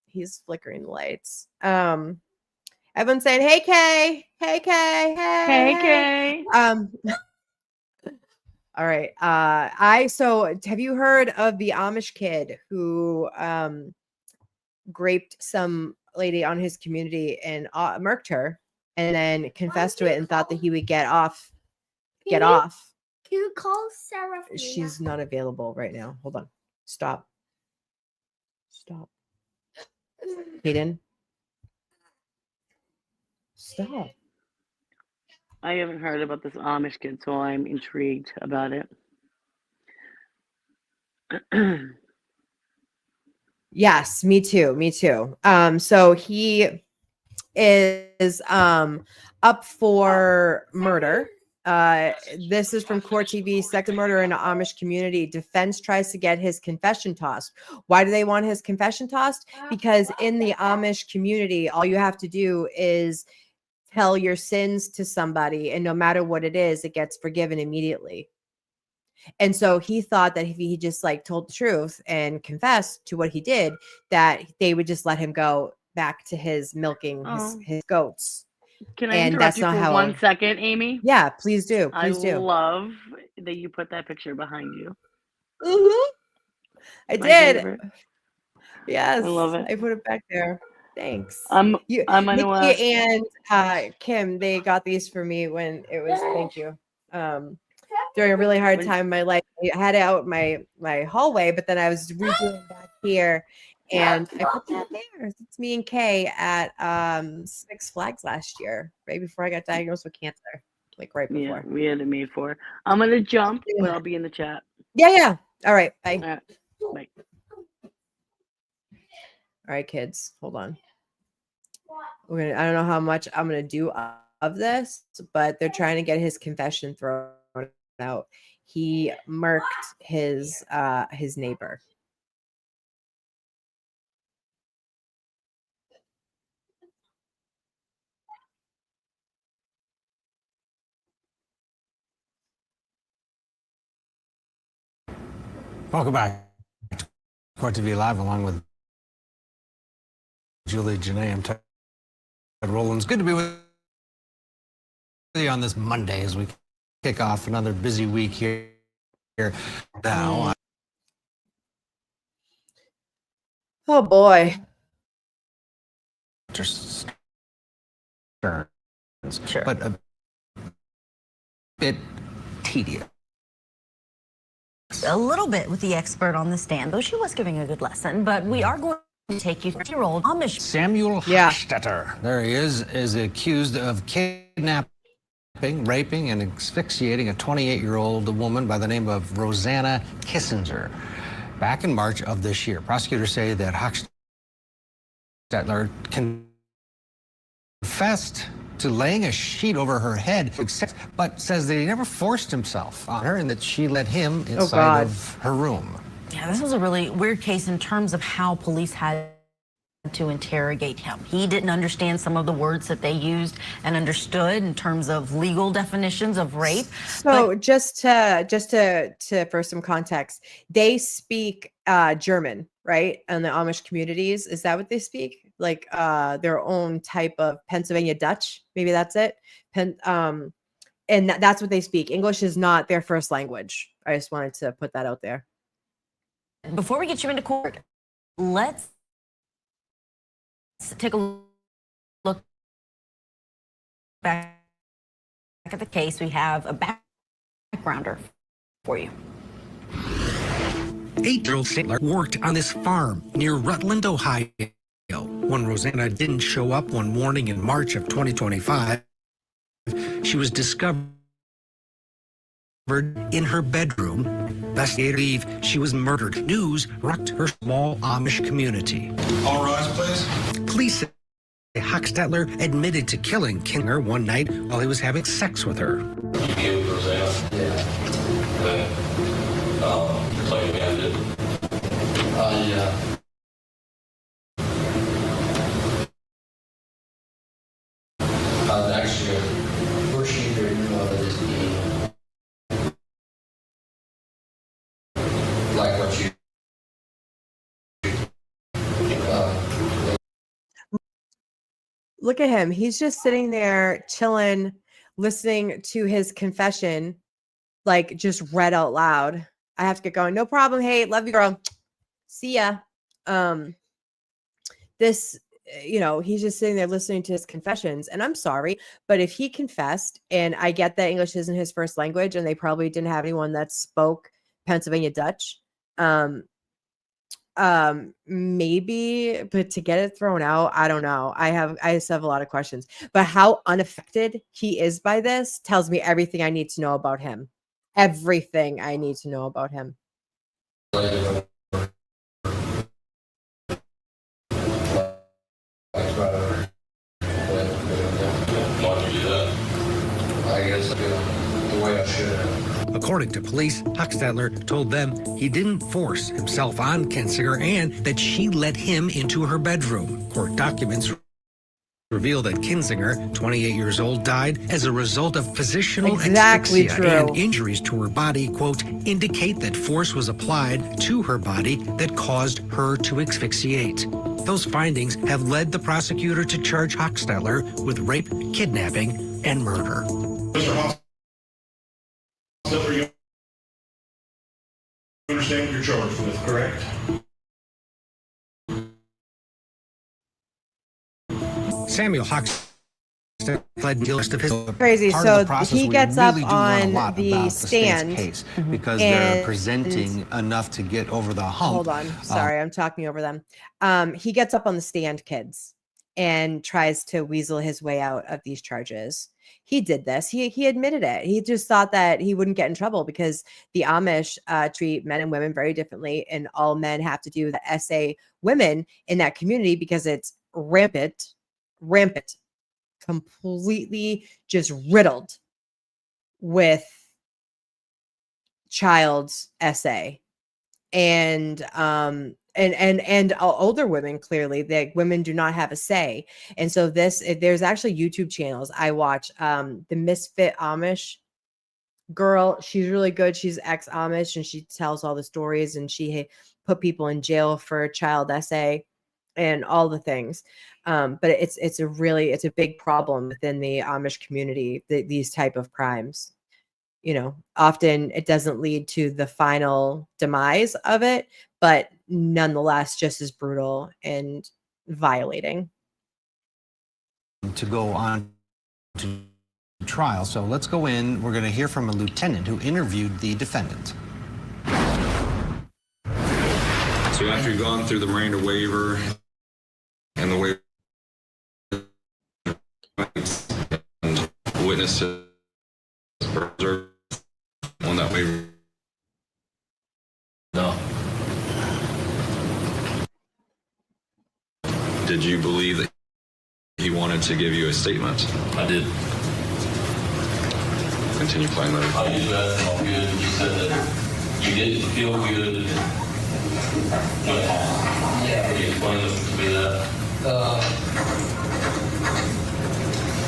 He's flickering the lights. Everyone's saying, "Hey, Kay. Hey, Kay. Hey, Kay. All right. So have you heard of the Amish kid who graped some lady on his community and murked her, and then confessed to it and thought that he would get off? Can you call Sarah? She's not available right now. Hold on. Stop. Hayden. Stop. I haven't heard about this Amish kid, so I'm intrigued about it. Yes, me too. So he is up for murder. This is from Court TV. Second murder in an Amish community. Defense tries to get his confession tossed. Why do they want his confession tossed? Because in the Amish community, all you have to do is tell your sins to somebody, and no matter what it is, it gets forgiven immediately. And so he thought that if he just like told the truth and confessed to what he did, that they would just let him go back to his milking his goats. Can I interrupt you for 1 second, Amy? Yeah, please do. I love that you put that picture behind you. I My did. favorite. Yes, I love it. I put it back there. Thanks. I'm gonna Nikki and Kim, they got these for me when it was. Thank you. During a really hard time in my life, I had it out my hallway, but then I was redoing back here, and I put that there. It's me and Kay at Six Flags last year, right before I got diagnosed with cancer, like right before. Yeah, we had it made for. I'm gonna jump, but I'll be in the chat. Yeah. All right. Bye. All right. Bye. All right, kids, hold on. I don't know how much I'm gonna do of this, but they're trying to get his confession thrown out. He murked his neighbor. Welcome back to Court TV Live, along with Julie Janae. I'm Ted Rollins. Good to be with you on this Monday as we kick off another busy week here now. Oh boy. Just sure, but a bit tedious. A little bit with the expert on the stand, though she was giving a good lesson. But we are going to take you through 30-year-old Amish. Samuel Hochstetter, there he is accused of kidnapping, raping, and asphyxiating a 28-year-old woman by the name of Rosanna Kissinger back in March of this year. Prosecutors say that Hochstetter confessed to laying a sheet over her head, but says that he never forced himself on her and that she let him inside of her room. Yeah, this was a really weird case in terms of how police had to interrogate him. He didn't understand some of the words that they used and understood in terms of legal definitions of rape. So just to for some context, they speak German, right? In the Amish communities, is that what they speak? Like their own type of Pennsylvania Dutch, maybe that's it. And that's what they speak. English is not their first language. I just wanted to put that out there. Before we get you into court, let's take a look back at the case. We have a backgrounder for you. 8-year-old Sailor worked on this farm near Rutland, Ohio. When Rosanna didn't show up one morning in March of 2025, she was discovered in her bedroom. Investigators believe she was murdered. News rocked her small Amish community. All rise, please. Police say Hochstetter admitted to killing Kissinger one night while he was having sex with her. You killed Rosanna? Yeah. You're claiming you did? Yeah. Actually, first you know that it's like what you Look at him. He's just sitting there chilling, listening to his confession, like just read out loud. I have to get going. No problem. Hey, love you, girl. See ya. This, he's just sitting there listening to his confessions. And I'm sorry, but if he confessed, and I get that English isn't his first language, and they probably didn't have anyone that spoke Pennsylvania Dutch, maybe, but to get it thrown out, I don't know. I just have a lot of questions. But how unaffected he is by this tells me everything I need to know about him. Everything I need to know about him. According to police, Hochstetter told them he didn't force himself on Kissinger and that she let him into her bedroom. Court documents reveal that Kissinger, 28 years old, died as a result of positional asphyxia and injuries to her body, quote, indicate that force was applied to her body that caused her to asphyxiate. Those findings have led the prosecutor to charge Hochstetter with rape, kidnapping, and murder. You understand what you're charged with, correct? Samuel Hochstetter pled guilty to his crazy. So he gets up on the stand case because they're presenting enough to get over the hump. Hold on, sorry, I'm talking over them. He gets up on the stand, kids, and tries to weasel his way out of these charges. He did this. He admitted it. He just thought that he wouldn't get in trouble because the Amish treat men and women very differently, and all men have to do the essay women in that community because it's rampant, completely just riddled with child's essay. And older women, clearly that women do not have a say. And so there's actually YouTube channels I watch. The Misfit Amish girl, she's really good. She's ex-Amish and she tells all the stories, and she put people in jail for child essay and all the things. But it's a big problem within the Amish community, these type of crimes. Often it doesn't lead to the final demise of it, but nonetheless, just as brutal and violating. To go on to trial. So let's go in. We're going to hear from a lieutenant who interviewed the defendant. So after you've gone through the Miranda waiver and the waiver and witnesses on that waiver. No. Did you believe that he wanted to give you a statement? I did. Continue playing later. I used to ask him all good. You said that you didn't feel good. Yeah. Can you explain to me that?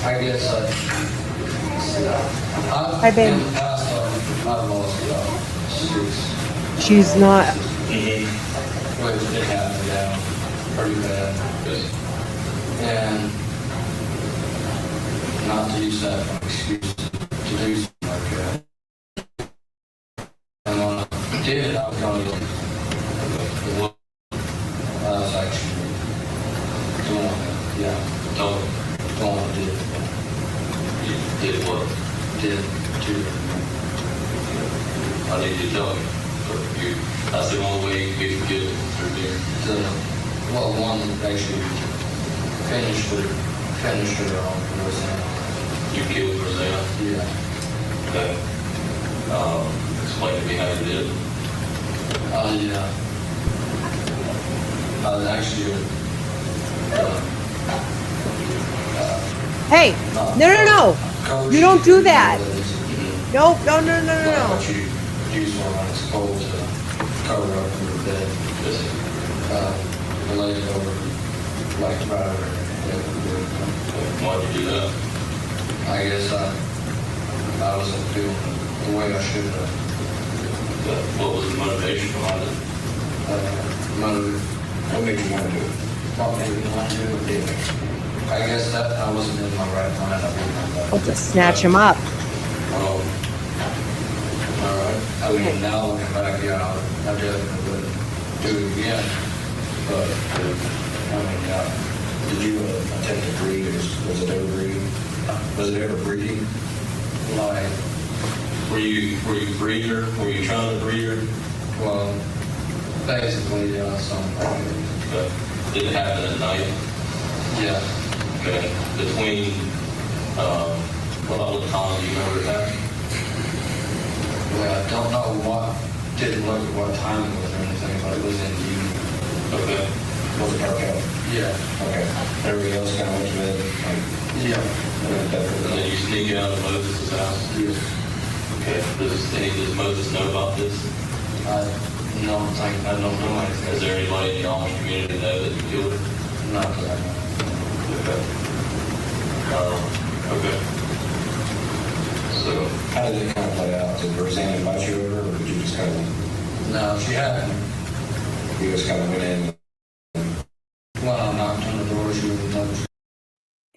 I guess Hi, babe. in the past, I've lost She's not. Well, it happened down pretty bad. And not to use that as an excuse to do something like that. And when I did, I was going to I was actually doing it. Yeah, doing it. You did what? Did to I need you to tell me. That's the only way you can get it through there. Well, one actually finished her on Rosanna. You killed Rosanna? Yeah. Okay. Explain to me how you did it. Yeah. I was actually Hey, no. You don't do that. No. What you use when it's cold to cover up your bed. Lay it over, like right over there. Why'd you do that? I guess I wasn't feeling the way I should have. What was the motivation behind it? What made you want to do it? What made me want to do it? I guess that I wasn't in my right mind. I'll just snatch him up. All right. I mean, now looking back, yeah, I definitely would do it again. But, did you attempt to breed? Was it ever breeding? Was it ever breeding? Like, were you a breeder? Were you trying to breed her? Well, basically, yeah, something like that. Okay. Did it happen at night? Yeah. Okay. Between, what time do you remember that? Well, I don't know didn't look at what time it was or anything, but it was in the evening. Okay. Was it dark out? Yeah. Okay. Everybody else kind of went to bed? Yeah. And then you sneak out of Moses' house? Yeah. Okay. Does Moses know about this? I don't know anything. Is there anybody in the Amish community that know that you killed her? Not that I know. Okay. Okay. So, how did it kind of play out? Did Rosanna invite you over, or did you just kind of? No, she hadn't. You just kind of went in. Well, I knocked on the door. She wouldn't touch.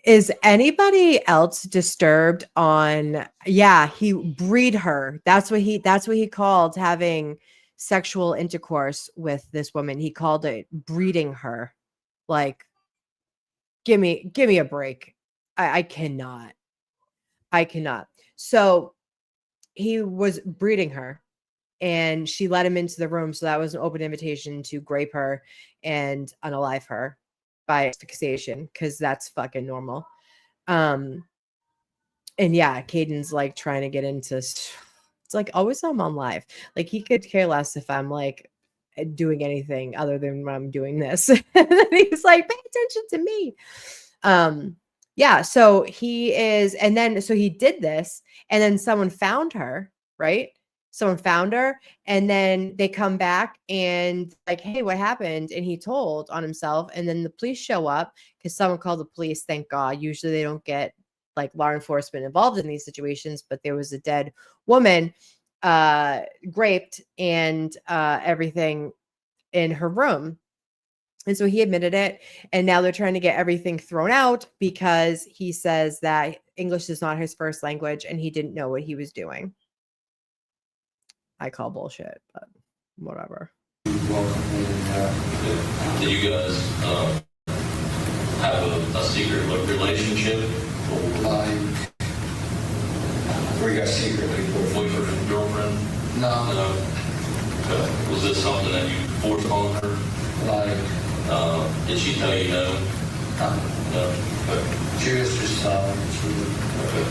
Is anybody else disturbed on? Yeah, he breed her. That's what he called having sexual intercourse with this woman. He called it breeding her. Like, give me a break. I cannot. So he was breeding her, and she let him into the room. So that was an open invitation to grape her and unalive her. by asphyxiation, because that's fucking normal. And yeah, Caden's like trying to get into, it's like always I'm on live. Like he could care less if I'm like doing anything other than when I'm doing this. And then he's like, pay attention to me. Yeah, so he is, and then so he did this, and then someone found her, right? Someone found her, and then they come back and like, hey, what happened? And he told on himself, and then the police show up because someone called the police. Thank God. Usually they don't get like law enforcement involved in these situations, but there was a dead woman raped and everything in her room. And so he admitted it, and now they're trying to get everything thrown out because he says that English is not his first language and he didn't know what he was doing. I call bullshit, but whatever. Do you guys have a secret relationship? We got secretly boyfriend and girlfriend? No. No. Okay. Was this something that you forced on her? Did she tell you no? No. Okay. She was just Okay.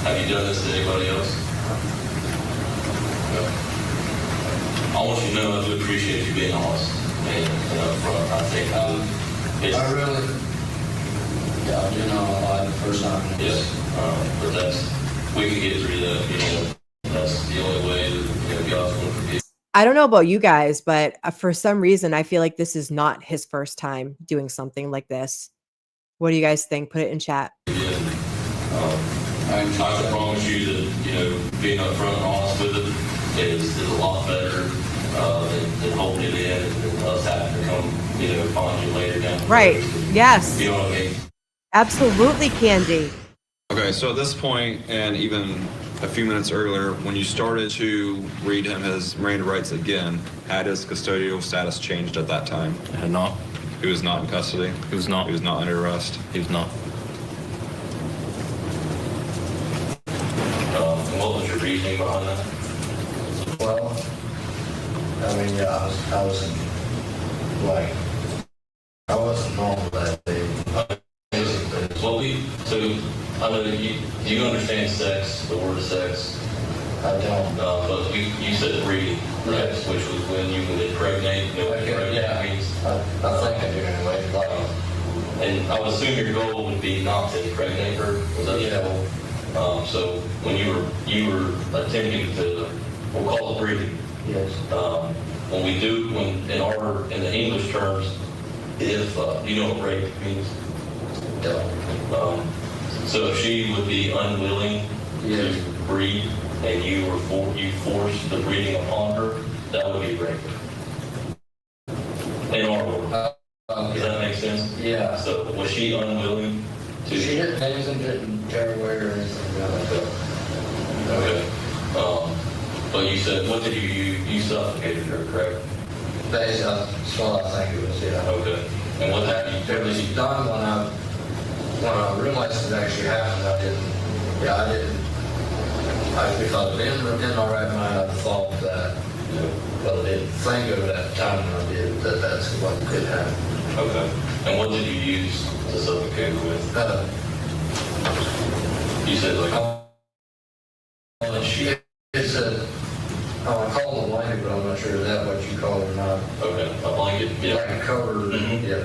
Have you done this to anybody else? Okay. I want you to know I do appreciate you being honest and upfront. I think I really, yeah, I do know a lot the first time. Yes, but we can get through that. That's the only way that God's going to forgive. I don't know about you guys, but for some reason, I feel like this is not his first time doing something like this. What do you guys think? Put it in chat. I promise you that, being upfront and honest with it is a lot better than holding it in and us having to come, find you later down the road. Right. Yes. You know what I mean? Absolutely, Candy. Okay, so at this point, and even a few minutes earlier, when you started to read him his Miranda rights again, had his custodial status changed at that time? It had not. He was not in custody? He was not. He was not under arrest? He was not. And what was your reasoning behind that? Well, I mean, yeah, I wasn't normal that day. I know do you understand sex, the word sex? I don't. But you said reading, right? Yes. Which was when you would impregnate. Yeah, means. I think I do anyway. And I would assume your goal would be not to impregnate her. Was that your goal? So when you were attempting to, we'll call it breeding. Yes. When we do, in the English terms, if you know what rape means. Yeah. So if she would be unwilling to breed and you forced the breeding upon her, that would be rape. In our world. Does that make sense? Yeah. So was she unwilling to? She didn't tear away or anything like that. Okay. But you said, what did you suffocated her, correct? That's what I think it was, yeah. Okay. And what did It was done when I realized it actually happened. If I'd been in my right mind, I'd thought that, but I didn't think of it at the time when I did, that's what could happen. Okay. And what did you use to suffocate her with? You said It's a, I call it a blanket, but I'm not sure is that what you call it or not. Okay, a blanket, yeah. Like a cover, yeah.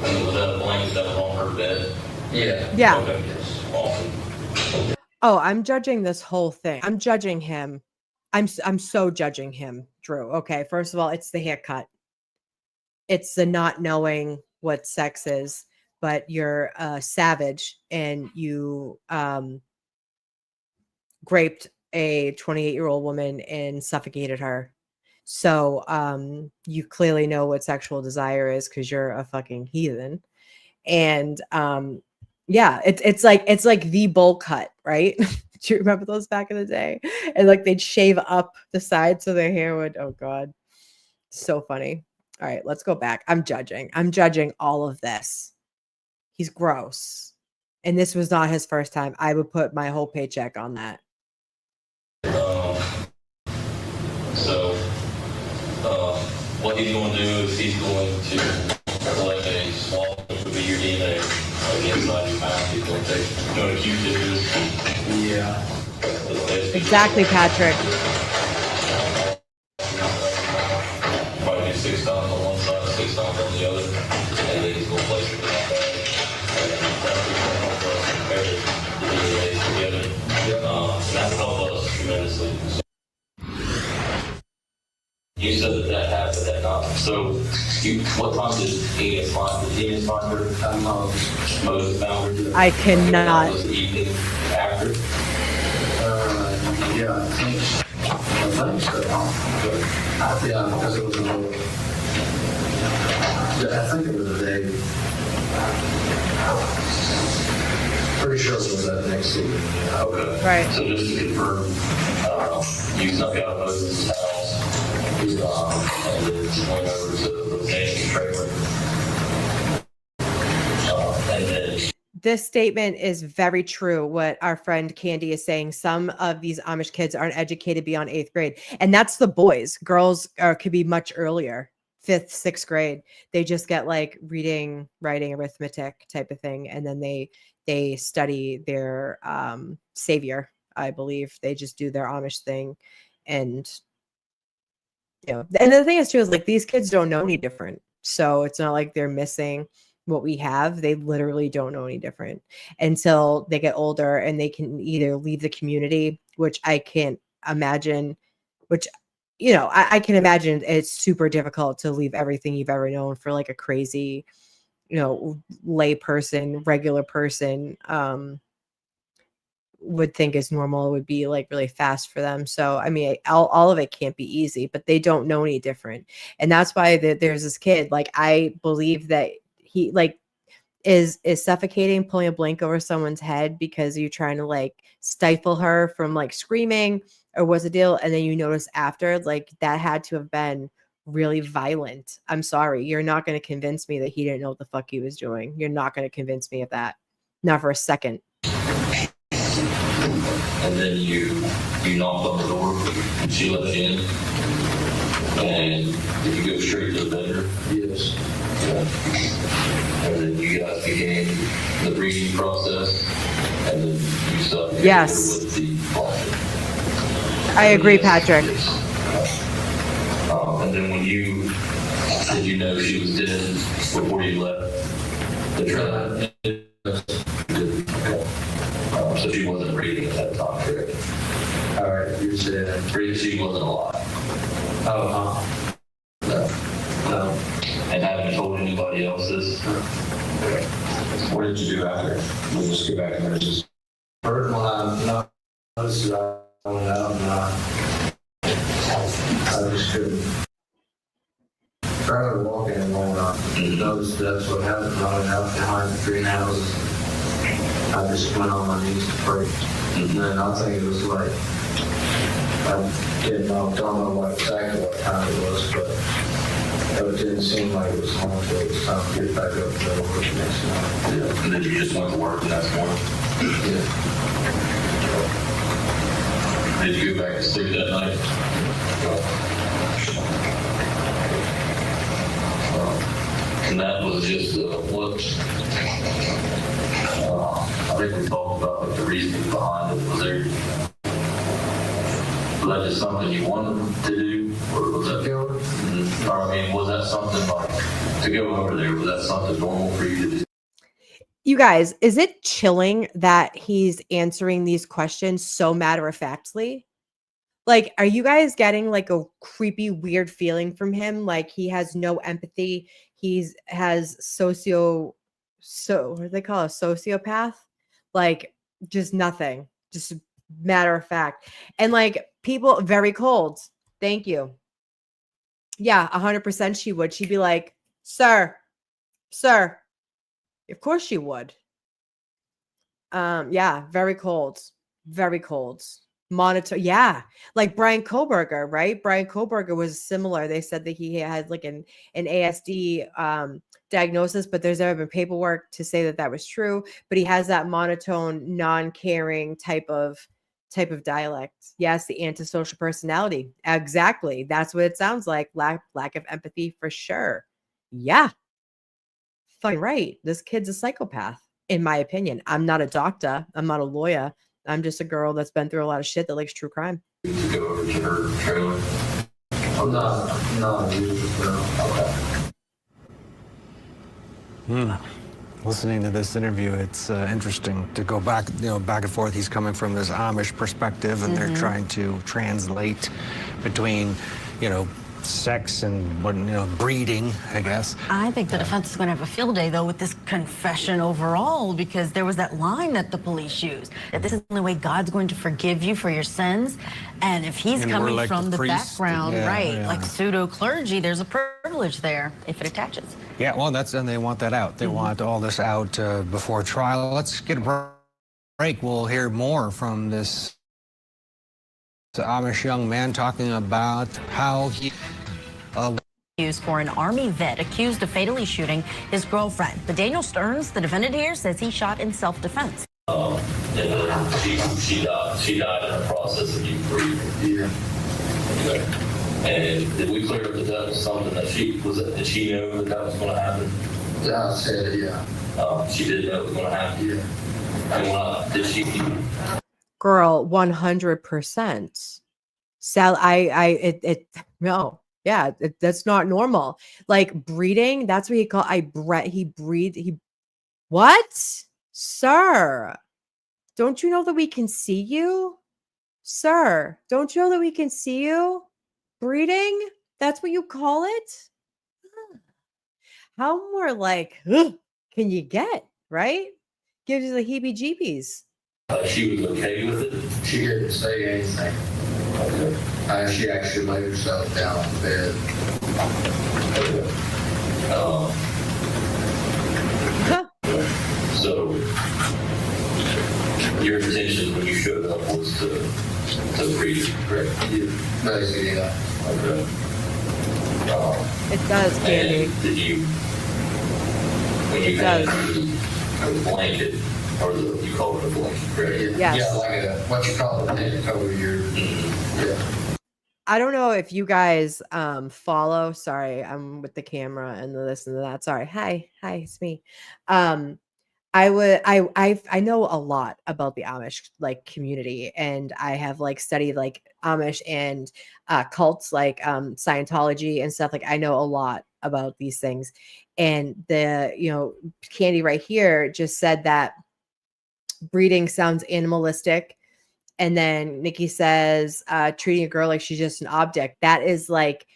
And was that a blanket that was on her bed? Yeah. Yeah. Okay, yes. Awesome. Oh, I'm judging this whole thing. I'm judging him. I'm so judging him, Drew. Okay, first of all, it's the haircut. It's the not knowing what sex is, but you're a savage and you raped a 28-year-old woman and suffocated her. So you clearly know what sexual desire is because you're a fucking heathen. And yeah, it's like the bowl cut, right? Do you remember those back in the day? And like they'd shave up the sides so their hair would, oh God. So funny. All right, let's go back. I'm judging all of this. He's gross. And this was not his first time. I would put my whole paycheck on that. what he's going to do is he's going to collect a swab, which would be your DNA, inside your mouth. He's going to take doing a Q-tip. Yeah. Exactly, Patrick. Probably do 6 times on one side, 6 times on the other, and then he's going to place it in that bag. And that's going to compare the DNA together. And that'll help us tremendously. You said that happened at night. So, what time did Ian find her? Moses found her? I cannot. Was the evening after? Yeah, I think so. Yeah, because it was a little. Yeah, I think it was a day. Pretty sure it was that next evening. Okay. Right. So just to confirm, you snuck out of Moses' house, and then went over to the Danny trailer. And then This statement is very true. What our friend Candy is saying, some of these Amish kids aren't educated beyond 8th grade. And that's the boys. Girls could be much earlier, 5th, 6th grade. They just get like reading, writing, arithmetic type of thing. And then they study their savior, I believe. They just do their Amish thing. And, you know, and the thing is too, is like these kids don't know any different. So it's not like they're missing what we have. They literally don't know any different until they get older and they can either leave the community, which I can't imagine, which, you know, I can imagine it's super difficult to leave everything you've ever known for like a crazy, you know, lay person, regular person, would think is normal. It would be like really fast for them. So, I mean, all of it can't be easy, but they don't know any different. And that's why there's this kid, like, I believe that he like is suffocating, pulling a blanket over someone's head because you're trying to like stifle her from like screaming, or what's the deal? And then you notice after, like, that had to have been really violent. I'm sorry. You're not going to convince me that he didn't know what the fuck he was doing. You're not going to convince me of that. Not for a second. And then you knocked on the door, and she let you in. And did you go straight to the bedroom? Yes. Yeah. And then you guys began the breeding process, and then you started Yes. with the faucet. I agree, Patrick. And then when did you know she was dead before you left the trailer? So she wasn't breathing at that time, correct? All right, you said She wasn't alive. Oh, No. no. And haven't told anybody else this? What did you do after? We'll just go back and just. First one, I noticed that I went out and I just couldn't. Started walking and going up. Noticed that's what happened, running out behind the greenhouses. I just went on my knees to pray. And then I think it was like, I don't know what exactly what time it was, but it didn't seem like it was long, so it was time to get back up to the work next night. Yeah. And then you just went to work the next morning? Yeah. Did you go back to sleep that night? And that was just what I think we talked about, like the reasoning behind it. Was that just something you wanted to do, or was that? Or I mean, was that something like to go over there? Was that something normal for you to do? You guys, is it chilling that he's answering these questions so matter-of-factly? Like, are you guys getting like a creepy, weird feeling from him? Like he has no empathy. Has what do they call a sociopath? Like just nothing, just matter of fact. And like people very cold. Thank you. Yeah, 100% she would. She'd be like, sir. Of course she would. Yeah, very cold. Very cold. Monitor, yeah, like Brian Koberger, right? Brian Koberger was similar. They said that he had like an ASD diagnosis, but there's never been paperwork to say that that was true. But he has that monotone, non-caring type of type of dialect. Yes, the antisocial personality. Exactly. That's what it sounds like. Lack of empathy for sure. Yeah. Fucking right. This kid's a psychopath, in my opinion. I'm not a doctor. I'm not a lawyer. I'm just a girl that's been through a lot of shit that likes true crime. To go over to her trailer. I'm not a user. Okay. Listening to this interview, it's interesting to go back, back and forth. He's coming from this Amish perspective, and they're trying to translate between, sex and breeding, I guess. I think the defense is going to have a field day, though, with this confession overall, because there was that line that the police used, that this is the only way God's going to forgive you for your sins. And if he's coming like from the priest, background, like pseudo clergy, there's a privilege there if it attaches. Yeah, well, and they want that out. They want all this out before trial. Let's get a break. We'll hear more from this Amish young man talking about how he Used for an Army vet accused of fatally shooting his girlfriend. But Daniel Stearns, the defendant here, says he shot in self-defense. And then she died in the process of you breathing. Okay. And did we clear up that that was something that did she know that was going to happen? Yeah, I said it, yeah. She did know it was going to happen? Yeah. And did she? Girl, 100%. No. Yeah, that's not normal. Like breeding, that's what what? Sir, don't you know that we can see you? Sir, don't you know that we can see you? Breeding? That's what you call it? How more like, can you get, right? Gives you the heebie-jeebies. She was okay with it? She didn't say anything. Okay. She actually laid herself down in bed. Okay. So, your intention when you showed up was to breed, correct? Yeah. Basically, yeah. Okay. It does, Candy. And did you, when you had the blanket, or you call it a blanket, correct? Yes. Yeah, like what you call it, blanket over your, yeah. I don't know if you guys follow. Sorry, I'm with the camera and the this and the that. Sorry. Hi, it's me. I know a lot about the Amish like community, and I have like studied like Amish and cults like Scientology and stuff. Like I know a lot about these things. And the Candy right here just said that breeding sounds animalistic. And then Nikki says, treating a girl like she's just an object. That is like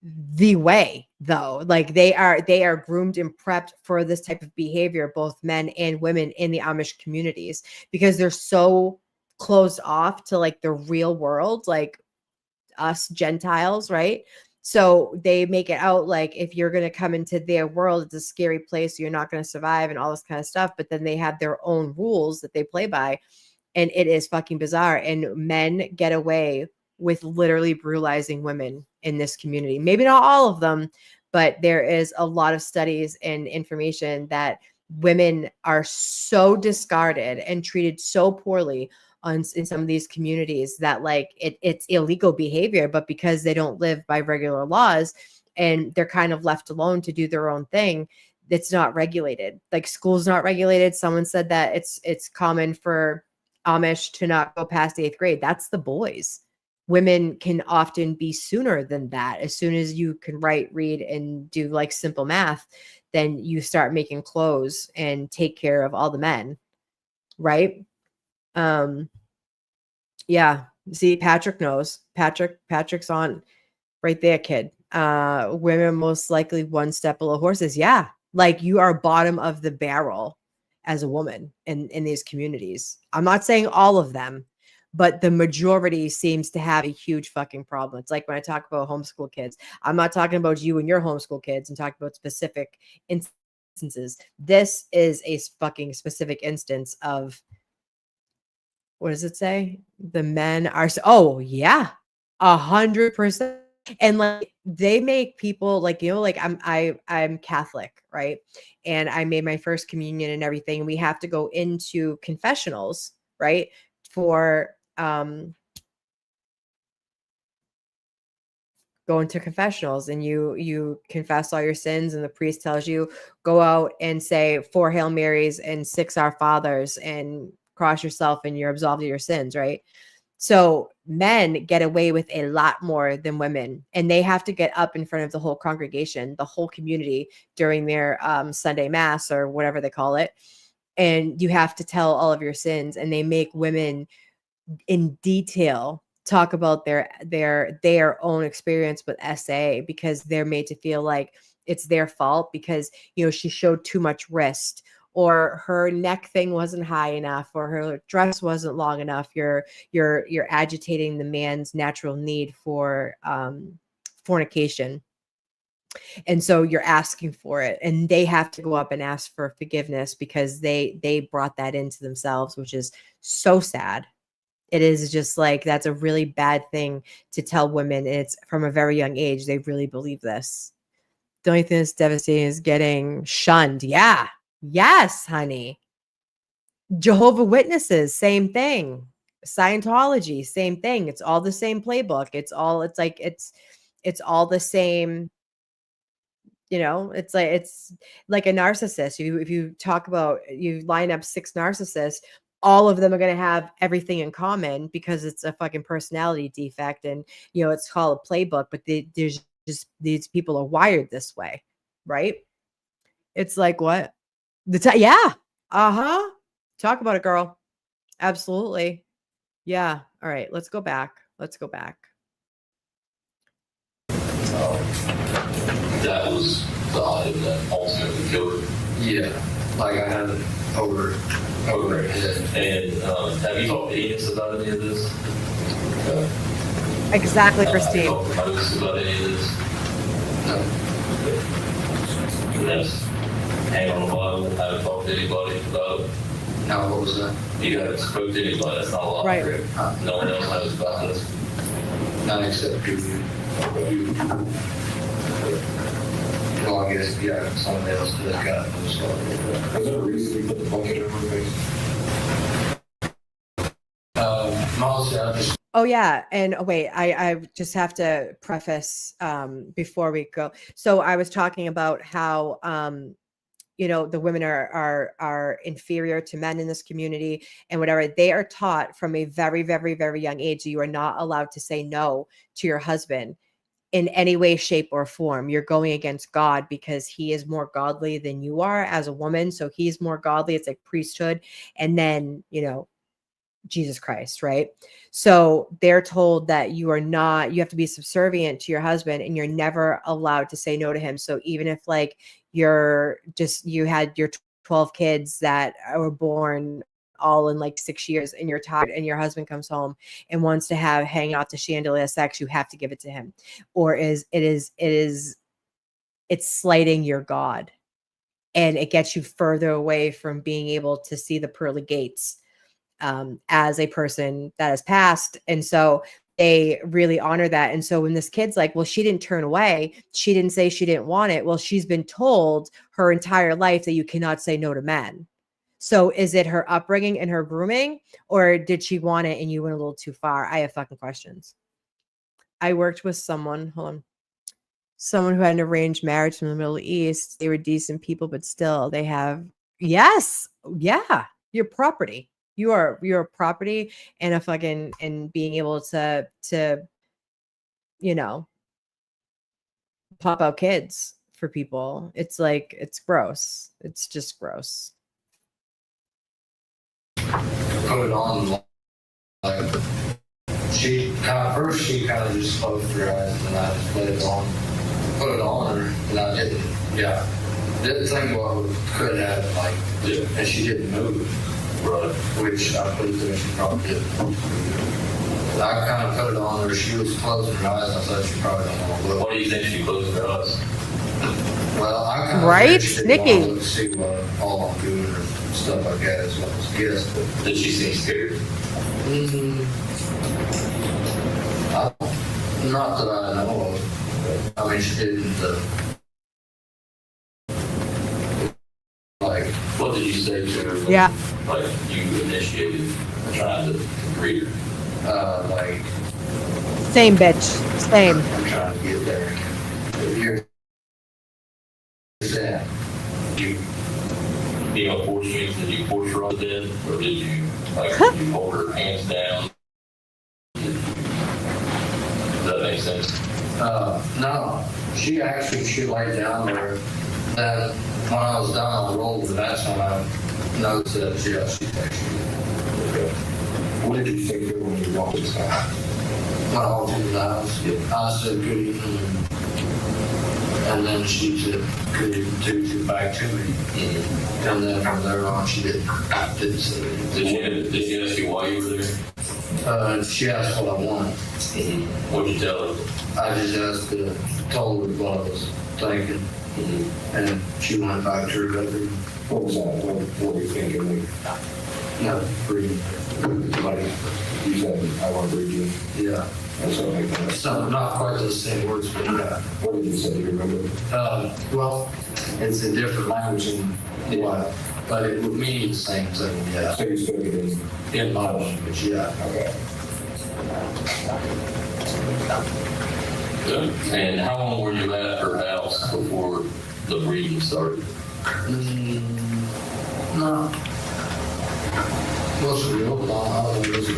the way, though. Like they are groomed and prepped for this type of behavior, both men and women in the Amish communities, because they're so closed off to like the real world, like us Gentiles, right? So they make it out like if you're going to come into their world, it's a scary place, you're not going to survive and all this kind of stuff. But then they have their own rules that they play by. And it is fucking bizarre. And men get away with literally brutalizing women in this community. Maybe not all of them, but there is a lot of studies and information that women are so discarded and treated so poorly in some of these communities that like it's illegal behavior, but because they don't live by regular laws and they're kind of left alone to do their own thing, it's not regulated. Like school's not regulated. Someone said that it's common for Amish to not go past 8th grade. That's the boys. Women can often be sooner than that. As soon as you can write, read, and do like simple math, then you start making clothes and take care of all the men. Right? Yeah. See, Patrick knows. Patrick's on right there, kid. Women most likely one step below horses. Yeah. Like you are bottom of the barrel as a woman in these communities. I'm not saying all of them, but the majority seems to have a huge fucking problem. It's like when I talk about homeschool kids, I'm not talking about you and your homeschool kids. I'm talking about specific instances. This is a fucking specific instance of, what does it say? The men are, oh yeah, 100%. And like they make people like, like I'm Catholic, right? And I made my first communion and everything. We have to go into confessionals, right? For go into confessionals and you confess all your sins, and the priest tells you, go out and say 4 Hail Marys and 6 Our Fathers and cross yourself and you're absolved of your sins, right? So men get away with a lot more than women, and they have to get up in front of the whole congregation, the whole community during their Sunday mass or whatever they call it. And you have to tell all of your sins, and they make women in detail talk about their own experience with SA, because they're made to feel like it's their fault because, you know, she showed too much wrist, or her neck thing wasn't high enough, or her dress wasn't long enough. You're agitating the man's natural need for fornication. And so you're asking for it, and they have to go up and ask for forgiveness because they brought that into themselves, which is so sad. It is just like, that's a really bad thing to tell women. And it's from a very young age. They really believe this. The only thing that's devastating is getting shunned. Yeah. Yes, honey. Jehovah Witnesses, same thing. Scientology, same thing. It's all the same playbook. It's all the same. You know, it's like a narcissist. If you talk about, you line up 6 narcissists, all of them are going to have everything in common because it's a fucking personality defect, and you know, it's called a playbook, but there's just, these people are wired this way, right? It's like, what? Yeah. Uh-huh. Talk about it, girl. Absolutely. Yeah. All right, let's go back. That was the item that ultimately killed her. Yeah, like I had it over her head. And have you talked to Enos about any of this? Exactly, Christine. Have you talked to Moses about any of this? No. That's hang on the Bible. Haven't talked to anybody about it. No, what was that? You haven't spoke to anybody. That's not a lot. Right. No one else knows about this. Not except you. Well, I guess, yeah, someone else could have got it. Was there a reason you put the bucket over her face? Mostly, I just. Oh yeah, and wait, I just have to preface before we go. So I was talking about how you know, the women are inferior to men in this community and whatever. They are taught from a very, very, very young age. You are not allowed to say no to your husband in any way, shape, or form. You're going against God because he is more godly than you are as a woman. So he's more godly. It's like priesthood. And then, you know, Jesus Christ, right? So they're told that you have to be subservient to your husband, and you're never allowed to say no to him. So even if like you had your 12 kids that were born all in like 6 years, and you're tired, and your husband comes home and wants to hang out the chandelier sex, you have to give it to him, or it's slighting your God, and it gets you further away from being able to see the pearly gates as a person that has passed. And so they really honor that. And so when this kid's like, well, she didn't turn away, she didn't say she didn't want it. Well, she's been told her entire life that you cannot say no to men. So is it her upbringing and her grooming, or did she want it and you went a little too far? I have fucking questions. I worked with someone who had an arranged marriage from the Middle East. They were decent people, but still they have, yes. Yeah. Your property. You're property and a fucking, and being able to, you know, pop out kids for people. It's like, it's gross. It's just gross. Put it on, like, she kind of just closed her eyes, and I just let it on, put it on her, and I didn't think what could happen, like, and she didn't move. Right. Which I believe that she probably did. I kind of put it on her. She was closing her eyes. I thought she probably don't want to look. What do you think she closed her eyes? Well, I kind of right, Nikki. Want to see what all I'm doing or stuff like that as well as yes. But did she seem scared? Not that I know of. I mean, she didn't. Like, what did you say to her? Yeah. Like, you initiated trying to greet her? Like, Same, bitch. Same. I'm trying to get there. Here's that. You know, force me, did you force her on the bed, or did you, like, did you hold her hands down? Does that make sense? No, she laid down there. Then when I was done, I rolled, and that's when I noticed that she texted me. Okay. What did you say to her when you walked inside? When I walked into the house, I said good evening, and then she said good evening too, back to me. And then from there on, she didn't say anything. Did she ask you why you were there? She asked what I wanted. What'd you tell her? I just told her what I was thinking, and she went back to her bedroom. What was that? What were you thinking? No, breathing. Like, you said, I want to breathe you. Yeah. That's what I think. So not quite the same words, but yeah. What did you say? Do you remember? Well, it's a different language and what, but it would mean the same thing, yeah. So you spoke it In my language, yeah. Okay. Good. And how long were you at her house before the breeding started? No. Wasn't real long. I don't know, it was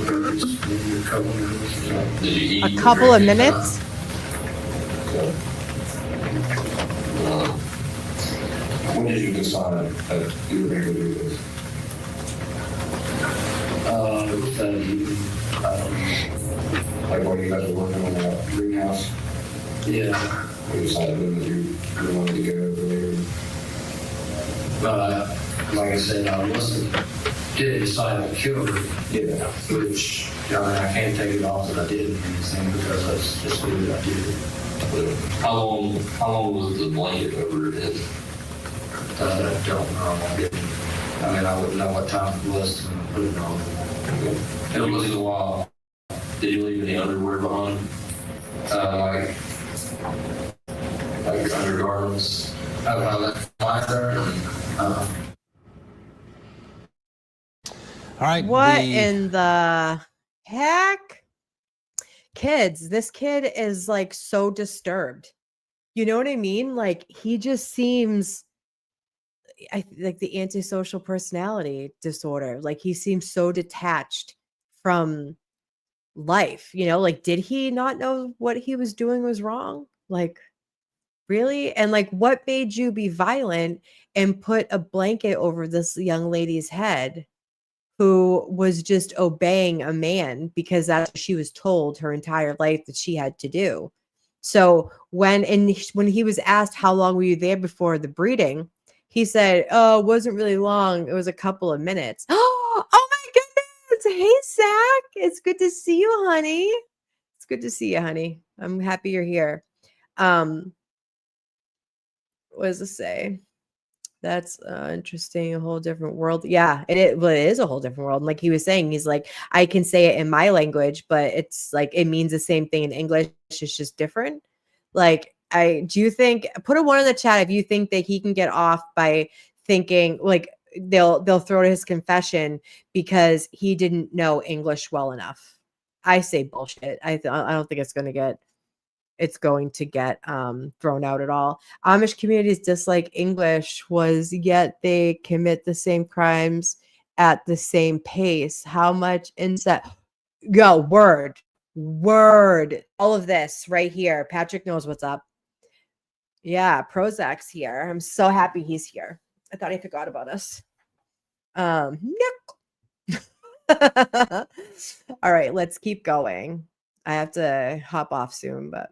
maybe a couple minutes. Did you eat? A couple of minutes? Okay. When did you decide that you were going to do this? It was that evening. Like when you guys were working on that greenhouse? Yeah. You decided then that you wanted to go over there? But like I said, I didn't decide to kill her. Yeah. Which, I mean, I can't take it off that I didn't do anything because that's just the way I did it. How long was the blanket over her head? I don't know. I mean, I wouldn't know what time it was to put it on. It was a while. Did you leave any underwear behind? Like undergarments? I left mine there. All right. What in the heck? Kids, this kid is like so disturbed. You know what I mean? Like he just seems like the antisocial personality disorder. Like he seems so detached from life, you know? Like did he not know what he was doing was wrong? Like really? And like what made you be violent and put a blanket over this young lady's head who was just obeying a man because that's what she was told her entire life that she had to do? So when he was asked how long were you there before the breeding, he said, "Oh, it wasn't really long. It was a couple of minutes." Oh my goodness! Hey, Zach, it's good to see you, honey. It's good to see you, honey. I'm happy you're here. What does it say? That's interesting. A whole different world. Yeah, it is a whole different world. And like he was saying, he's like, I can say it in my language, but it's like it means the same thing in English. It's just different. Like, do you think? Put a 1 in the chat if you think that he can get off by thinking like they'll throw to his confession because he didn't know English well enough. I say bullshit. I don't think it's going to get thrown out at all. Amish communities dislike English yet they commit the same crimes at the same pace. How much incest? Go word. All of this right here. Patrick knows what's up. Yeah, Prozac's here. I'm so happy he's here. I thought he forgot about us. No. All right, let's keep going. I have to hop off soon, but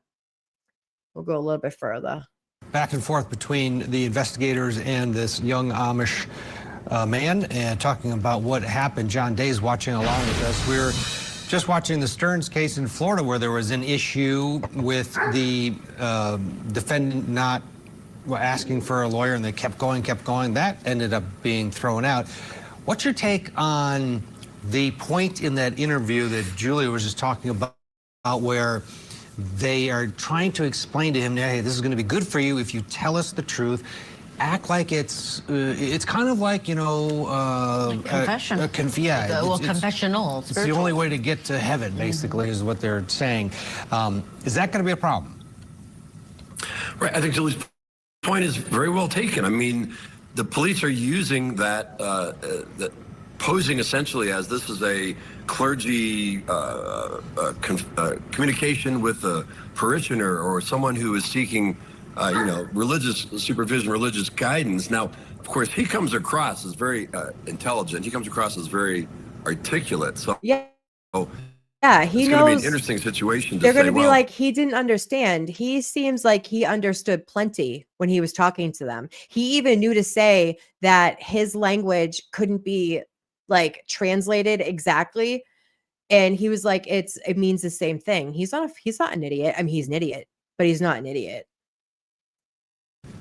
we'll go a little bit further. Back and forth between the investigators and this young Amish man and talking about what happened. John Day's watching along with us. We're just watching the Stearns case in Florida where there was an issue with the defendant not asking for a lawyer and they kept going. That ended up being thrown out. What's your take on the point in that interview that Julia was just talking about where they are trying to explain to him, hey, this is going to be good for you if you tell us the truth. act like it's kind of like, you know, confession. Yeah. Well, confessional. It's the only way to get to heaven, basically, is what they're saying. Is that going to be a problem? Right. I think Julie's point is very well taken. I mean, the police are using that, posing essentially as this is a clergy communication with a parishioner or someone who is seeking, religious supervision, religious guidance. Now, of course, he comes across as very intelligent. He comes across as very articulate. So yeah, he it's knows. going to be an interesting situation. They're going to say, be well, like, he didn't understand. He seems like he understood plenty when he was talking to them. He even knew to say that his language couldn't be like translated exactly. And he was like, it means the same thing. He's not an idiot. I mean, he's an idiot, but he's not an idiot.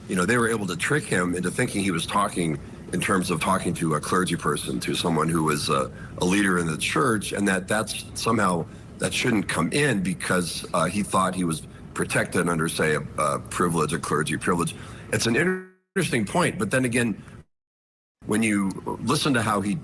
They were able to trick him into thinking he was talking in terms of talking to a clergy person, to someone who was a leader in the church, and that's somehow that shouldn't come in because he thought he was protected under, say, a privilege, a clergy privilege. It's an interesting point, but then again, when you listen to how he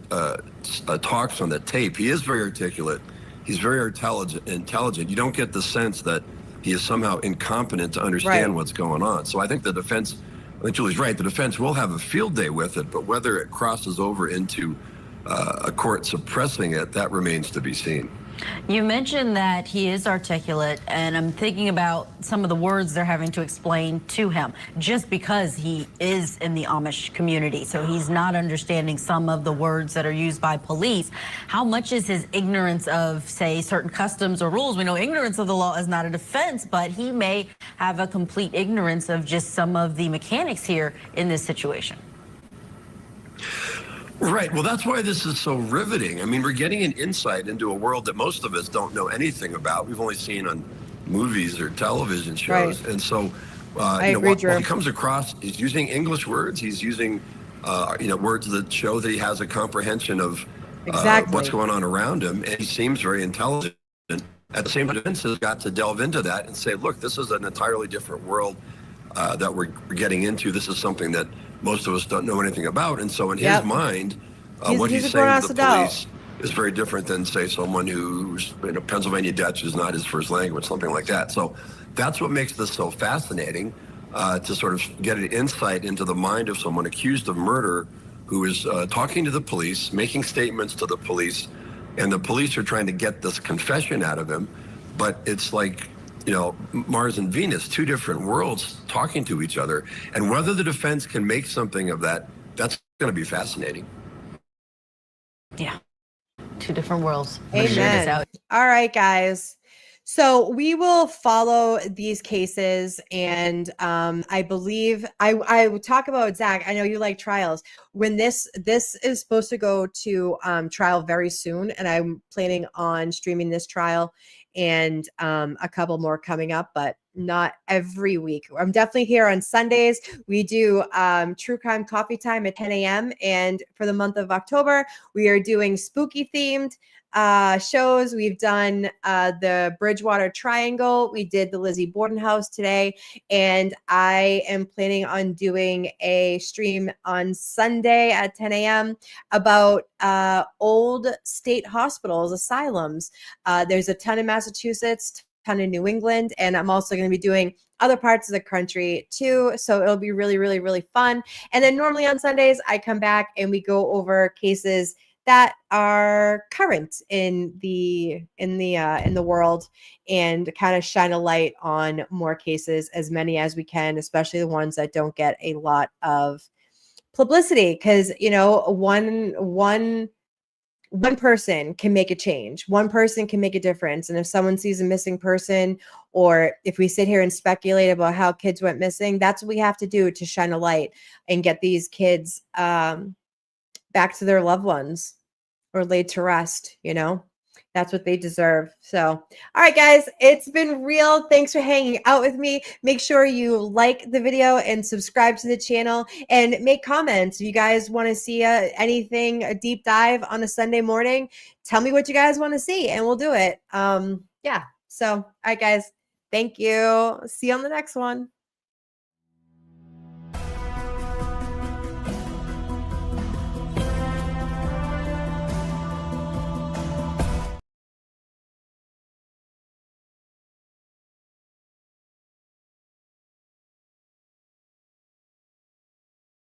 talks on the tape, he is very articulate. He's very intelligent. You don't get the sense that he is somehow incompetent to understand what's going on. So I think the defense, I think Julie's right, the defense will have a field day with it, but whether it crosses over into a court suppressing it, that remains to be seen. You mentioned that he is articulate, and I'm thinking about some of the words they're having to explain to him just because he is in the Amish community. So he's not understanding some of the words that are used by police. How much is his ignorance of, say, certain customs or rules? We know ignorance of the law is not a defense, but he may have a complete ignorance of just some of the mechanics here in this situation. Right. Well, that's why this is so riveting. I mean, we're getting an insight into a world that most of us don't know anything about. We've only seen on movies or television shows. Right. And so, what he comes across, he's using English words. He's using, words that show that he has a comprehension of what's going on around him. And he seems very intelligent. At the same time, the defense has got to delve into that and say, look, this is an entirely different world that we're getting into. This is something that most of us don't know anything about, and so in his mind, what he's saying to the police is very different than, say, someone who's Pennsylvania Dutch is not his first language, something like that. So that's what makes this so fascinating, to sort of get an insight into the mind of someone accused of murder who is talking to the police, making statements to the police, and the police are trying to get this confession out of him, but it's like, Mars and Venus, two different worlds talking to each other. And whether the defense can make something of that, that's going to be fascinating. Yeah. Two different worlds. Amen. All right, guys. So we will follow these cases, and I believe I would talk about Zach. I know you like trials. When this is supposed to go to trial very soon, and I'm planning on streaming this trial and a couple more coming up, but not every week. I'm definitely here on Sundays. We do True Crime Coffee Time at 10 a.m. And for the month of October, we are doing spooky themed shows. We've done the Bridgewater Triangle. We did the Lizzie Borden house today. And I am planning on doing a stream on Sunday at 10 a.m. about old state hospitals, asylums. There's a ton in Massachusetts, ton in New England, and I'm also going to be doing other parts of the country too. So it'll be really, really, really fun. And then normally on Sundays, I come back and we go over cases that are current in the world and kind of shine a light on more cases, as many as we can, especially the ones that don't get a lot of publicity, because one person can make a change. One person can make a difference. And if someone sees a missing person, or if we sit here and speculate about how kids went missing, that's what we have to do to shine a light and get these kids back to their loved ones or laid to rest. That's what they deserve. So, all right, guys, it's been real. Thanks for hanging out with me. Make sure you like the video and subscribe to the channel and make comments. If you guys want to see anything, a deep dive on a Sunday morning, tell me what you guys want to see and we'll do it. Yeah. So, all right, guys, thank you. See you on the next one.